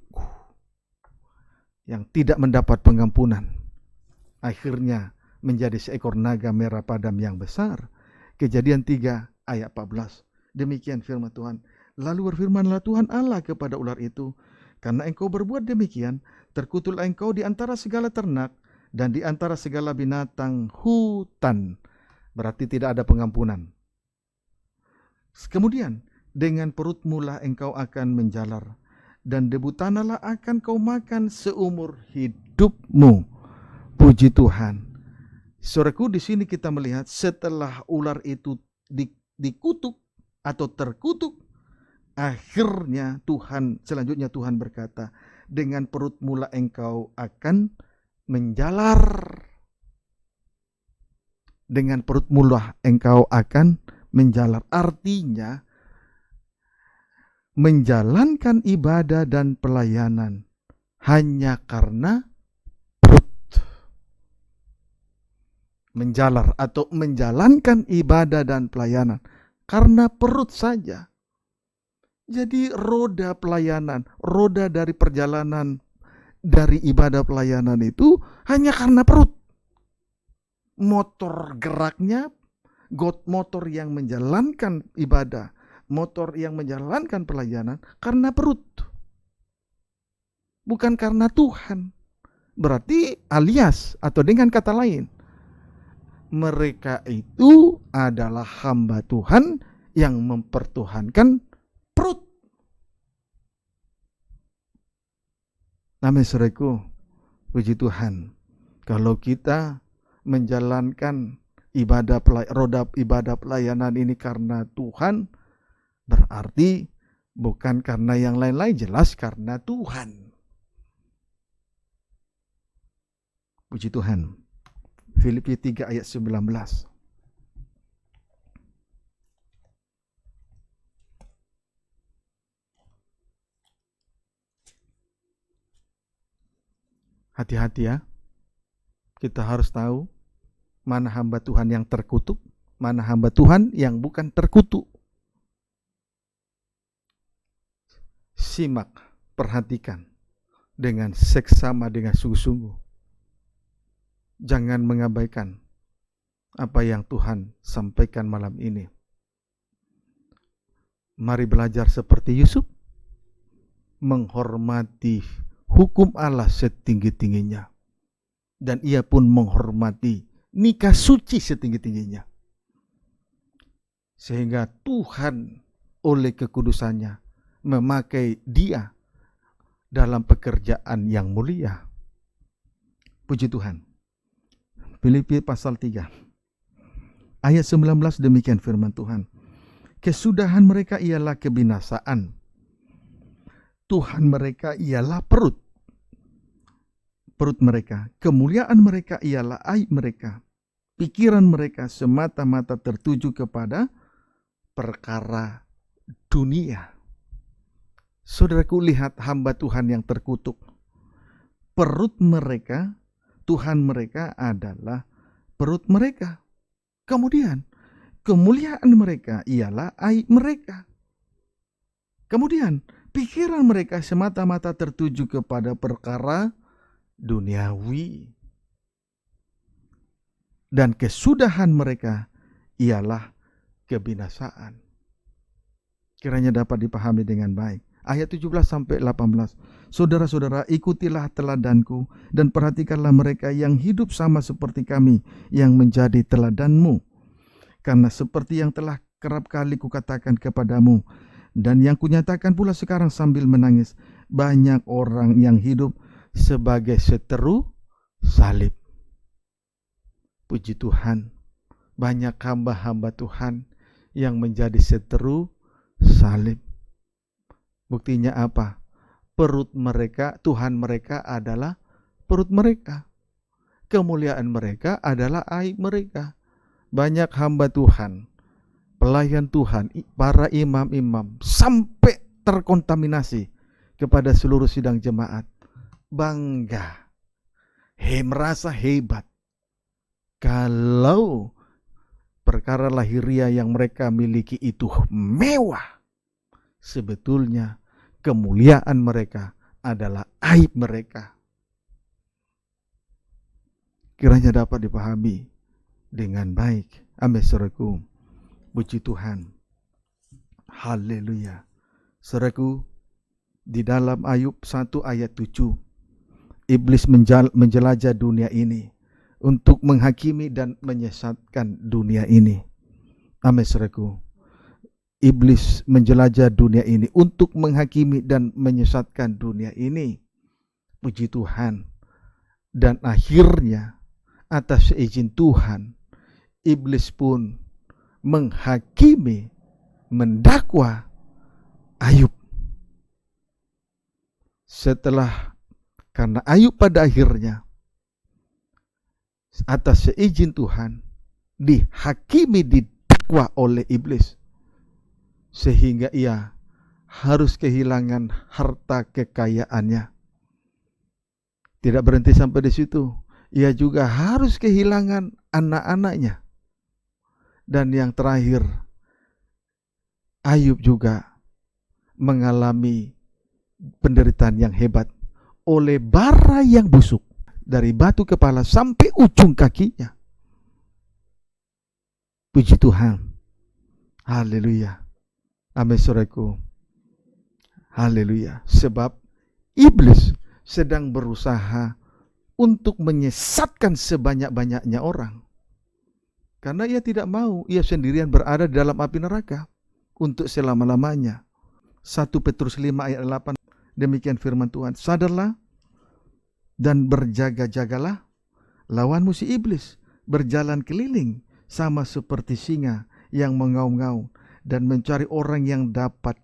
yang tidak mendapat pengampunan. Akhirnya menjadi seekor naga merah padam yang besar. Kejadian 3 ayat 14. Demikian firman Tuhan. Lalu berfirmanlah Tuhan Allah kepada ular itu, karena engkau berbuat demikian, terkutuklah engkau di antara segala ternak dan di antara segala binatang hutan. Berarti tidak ada pengampunan. Kemudian, dengan perutmu lah engkau akan menjalar, dan debu tanahlah akan kau makan seumur hidupmu. Puji Tuhan. Saudaraku, di sini kita melihat setelah ular itu dikutuk atau terkutuk, akhirnya selanjutnya Tuhan berkata, dengan perutmu lah engkau akan menjalar. Dengan perutmu lah engkau akan menjalar. Artinya, menjalankan ibadah dan pelayanan hanya karena perut. Menjalar atau menjalankan ibadah dan pelayanan karena perut saja. Jadi roda pelayanan, roda dari perjalanan dari ibadah pelayanan itu hanya karena perut. Motor geraknya, motor yang menjalankan ibadah, motor yang menjalankan pelayanan karena perut. Bukan karena Tuhan. Berarti alias atau dengan kata lain, mereka itu adalah hamba Tuhan yang mempertuhankan perut. Amin, saudaraku. Puji Tuhan. Kalau kita menjalankan roda ibadah pelayanan ini karena Tuhan, berarti bukan karena yang lain-lain, jelas karena Tuhan. Puji Tuhan. Filipi 3 ayat 19. Hati-hati ya. Kita harus tahu mana hamba Tuhan yang terkutuk, mana hamba Tuhan yang bukan terkutuk. Simak, perhatikan dengan seksama, dengan sungguh-sungguh. Jangan mengabaikan apa yang Tuhan sampaikan malam ini. Mari belajar seperti Yusuf, menghormati hukum Allah setinggi-tingginya. Dan ia pun menghormati nikah suci setinggi-tingginya. Sehingga Tuhan oleh kekudusannya memakai dia dalam pekerjaan yang mulia. Puji Tuhan. Filipi pasal 3. Ayat 19 demikian firman Tuhan. Kesudahan mereka ialah kebinasaan. Tuhan mereka ialah perut mereka. Kemuliaan mereka ialah aib mereka. Pikiran mereka semata-mata tertuju kepada perkara dunia. Saudaraku, lihat hamba Tuhan yang terkutuk. Perut mereka, Tuhan mereka adalah perut mereka. Kemudian, kemuliaan mereka ialah aib mereka. Kemudian, pikiran mereka semata-mata tertuju kepada perkara duniawi. Dan kesudahan mereka ialah kebinasaan. Kiranya dapat dipahami dengan baik. Ayat 17 sampai 18. Saudara-saudara, ikutilah teladanku dan perhatikanlah mereka yang hidup sama seperti kami yang menjadi teladanmu. Karena seperti yang telah kerap kali kukatakan kepadamu dan yang kunyatakan pula sekarang sambil menangis, banyak orang yang hidup sebagai seteru salib. Puji Tuhan, banyak hamba-hamba Tuhan yang menjadi seteru salib. Buktinya apa? Perut mereka, Tuhan mereka adalah perut mereka. Kemuliaan mereka adalah aib mereka. Banyak hamba Tuhan, pelayan Tuhan, para imam-imam, sampai terkontaminasi kepada seluruh sidang jemaat. Bangga, merasa hebat. Kalau perkara lahiriah yang mereka miliki itu mewah, sebetulnya kemuliaan mereka adalah aib mereka. Kiranya dapat dipahami dengan baik. Amin, saudaraku. Puji Tuhan. Haleluya. Saudaraku, di dalam Ayub 1 ayat 7, iblis menjelajah dunia ini untuk menghakimi dan menyesatkan dunia ini. Amin, saudaraku. Iblis menjelajah dunia ini untuk menghakimi dan menyesatkan dunia ini. Puji Tuhan. Dan akhirnya atas izin Tuhan, iblis pun menghakimi, mendakwa Ayub. Karena Ayub pada akhirnya atas seizin Tuhan dihakimi, didakwa oleh iblis, sehingga ia harus kehilangan harta kekayaannya. Tidak berhenti sampai di situ, ia juga harus kehilangan anak-anaknya. Dan yang terakhir, Ayub juga mengalami penderitaan yang hebat oleh bara yang busuk dari batu kepala sampai ujung kakinya. Puji Tuhan. Haleluya. Amin, saudaraku. Haleluya. Sebab iblis sedang berusaha untuk menyesatkan sebanyak-banyaknya orang. Karena ia tidak mau ia sendirian berada di dalam api neraka untuk selama-lamanya. 1 Petrus 5 ayat 8, demikian firman Tuhan. Sadarlah dan berjaga-jagalah, lawanmu si iblis berjalan keliling sama seperti singa yang mengaum-ngaum dan mencari orang yang dapat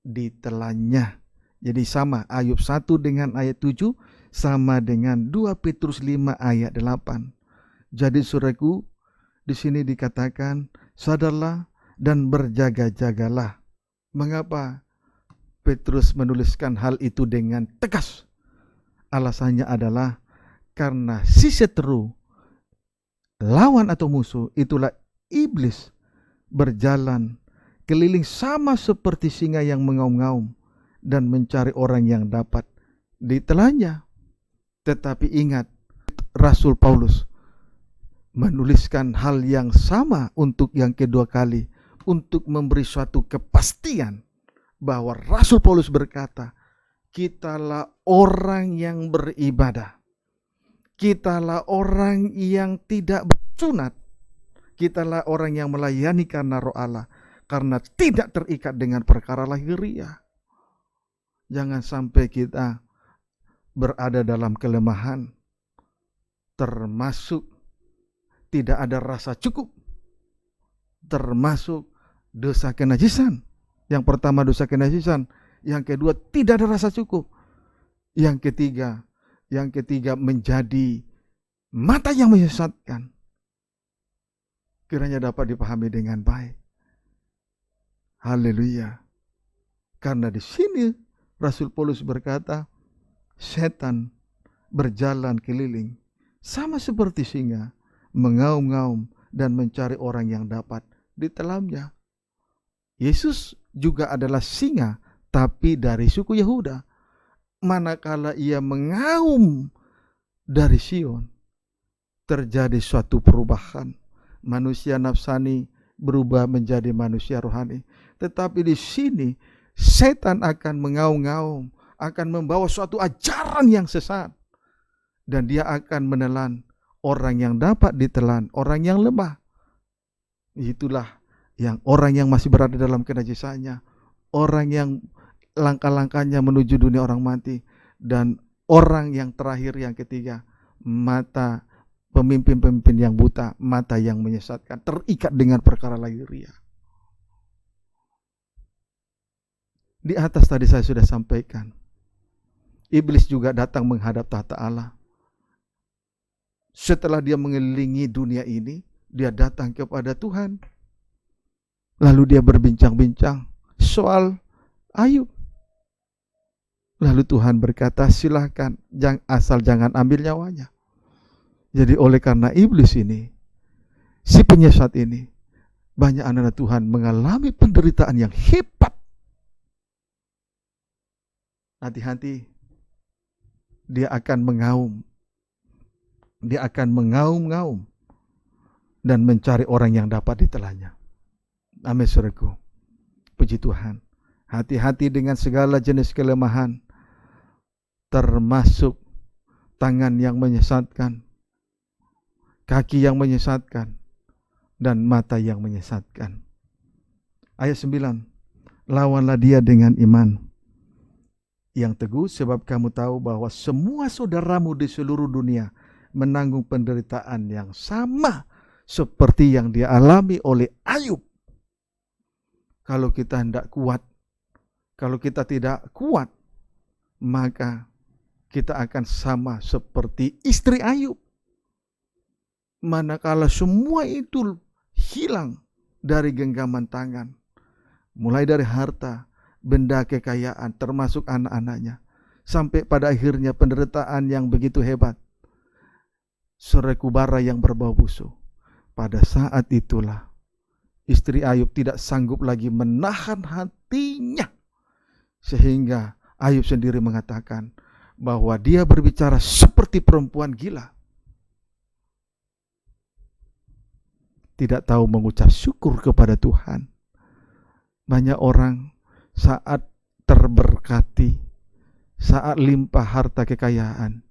ditelannya. Jadi sama, Ayub 1 dengan ayat 7 sama dengan 2 Petrus 5 ayat 8. Jadi saudaraku, di sini dikatakan sadarlah dan berjaga-jagalah. Mengapa Petrus menuliskan hal itu dengan tegas? Alasannya adalah Karena si seteru, lawan atau musuh, itulah iblis, berjalan keliling sama seperti singa yang mengaum-ngaum dan mencari orang yang dapat ditelannya. Tetapi ingat, Rasul Paulus menuliskan hal yang sama untuk yang kedua kali, untuk memberi suatu kepastian bahwa Rasul Paulus berkata, kitalah orang yang beribadah, kitalah orang yang tidak bersunat, kitalah orang yang melayani karena roh Allah, karena tidak terikat dengan perkara lahiriah. Jangan sampai kita berada dalam kelemahan, termasuk tidak ada rasa cukup, termasuk dosa kenajisan. Yang pertama dosa kenajisan, yang kedua tidak ada rasa cukup, yang ketiga menjadi mata yang menyesatkan. Kiranya dapat dipahami dengan baik. Haleluya. Karena di sini Rasul Paulus berkata, setan berjalan keliling sama seperti singa, mengaum-ngaum dan mencari orang yang dapat ditelamnya. Yesus juga adalah singa, tapi dari suku Yehuda. Manakala ia mengaum dari Sion, terjadi suatu perubahan. Manusia nafsani berubah menjadi manusia rohani. Tetapi di sini setan akan mengaum-ngaum, akan membawa suatu ajaran yang sesat, dan dia akan menelan orang yang dapat ditelan, orang yang lemah. Itulah yang orang yang masih berada dalam kenajisannya, orang yang langkah-langkahnya menuju dunia orang mati, dan orang yang terakhir, yang ketiga, mata pemimpin-pemimpin yang buta, mata yang menyesatkan, terikat dengan perkara lahiriah. Di atas tadi saya sudah sampaikan, iblis juga datang menghadap tahta Allah. Setelah dia mengelilingi dunia ini, dia datang kepada Tuhan. Lalu dia berbincang-bincang soal Ayub. Lalu Tuhan berkata, silahkan, asal jangan ambil nyawanya. Jadi oleh karena iblis ini, si penyesat ini, banyak anak-anak Tuhan mengalami penderitaan yang hebat. Hati-hati, dia akan mengaum. Dia akan mengaum-ngaum dan mencari orang yang dapat ditelannya. Amin, saudaraku. Puji Tuhan. Hati-hati dengan segala jenis kelemahan, termasuk tangan yang menyesatkan, kaki yang menyesatkan, dan mata yang menyesatkan. Ayat 9. Lawanlah dia dengan iman yang teguh, sebab kamu tahu bahwa semua saudaramu di seluruh dunia menanggung penderitaan yang sama seperti yang dia alami oleh Ayub. Kalau kita hendak kuat, kalau kita tidak kuat, maka kita akan sama seperti istri Ayub. Manakala semua itu hilang dari genggaman tangan, mulai dari harta, benda kekayaan, termasuk anak-anaknya, sampai pada akhirnya penderitaan yang begitu hebat, sereku bara yang berbau busuk. Pada saat itulah istri Ayub tidak sanggup lagi menahan hatinya, sehingga Ayub sendiri mengatakan bahwa dia berbicara seperti perempuan gila, tidak tahu mengucap syukur kepada Tuhan. Banyak orang saat terberkati, saat limpah harta kekayaan,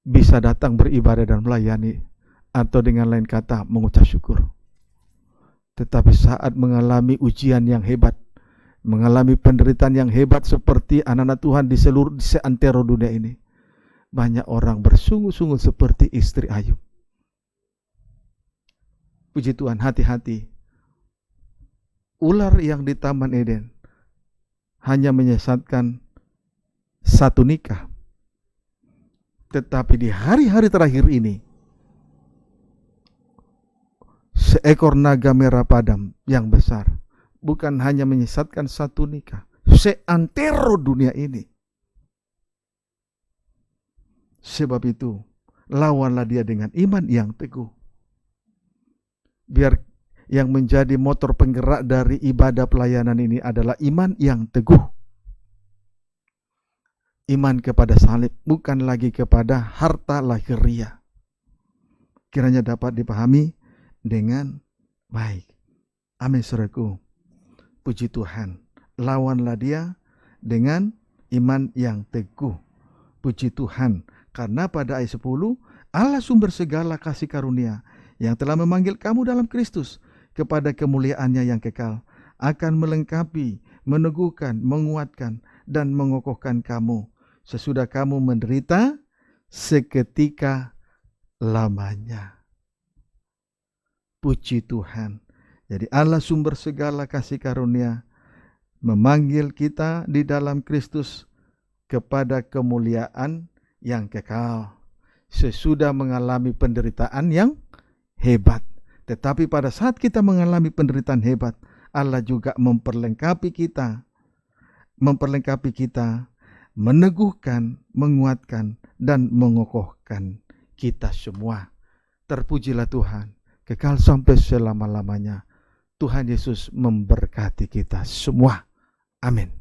bisa datang beribadah dan melayani, atau dengan lain kata mengucap syukur. Tetapi saat mengalami ujian yang hebat, mengalami penderitaan yang hebat seperti anak-anak Tuhan di seluruh seantero dunia ini, banyak orang bersungguh-sungguh seperti istri Ayub. Puji Tuhan, hati-hati. Ular yang di Taman Eden hanya menyesatkan satu nikah. Tetapi di hari-hari terakhir ini, seekor naga merah padam yang besar bukan hanya menyesatkan satu nikah, seantero dunia ini. Sebab itu, lawanlah dia dengan iman yang teguh. Biar yang menjadi motor penggerak dari ibadah pelayanan ini adalah iman yang teguh. Iman kepada salib, bukan lagi kepada harta lahiriah. Kiranya dapat dipahami dengan baik. Amin, saudaraku. Puji Tuhan. Lawanlah dia dengan iman yang teguh. Puji Tuhan. Karena pada ayat 10, Allah sumber segala kasih karunia yang telah memanggil kamu dalam Kristus kepada kemuliaannya yang kekal, akan melengkapi, meneguhkan, menguatkan, dan mengokohkan kamu sesudah kamu menderita seketika lamanya. Puji Tuhan. Jadi Allah sumber segala kasih karunia memanggil kita di dalam Kristus kepada kemuliaan yang kekal sesudah mengalami penderitaan yang hebat. Tetapi pada saat kita mengalami penderitaan hebat, Allah juga memperlengkapi kita, meneguhkan, menguatkan, dan mengokohkan kita semua. Terpujilah Tuhan, kekal sampai selama-lamanya. Tuhan Yesus memberkati kita semua. Amin.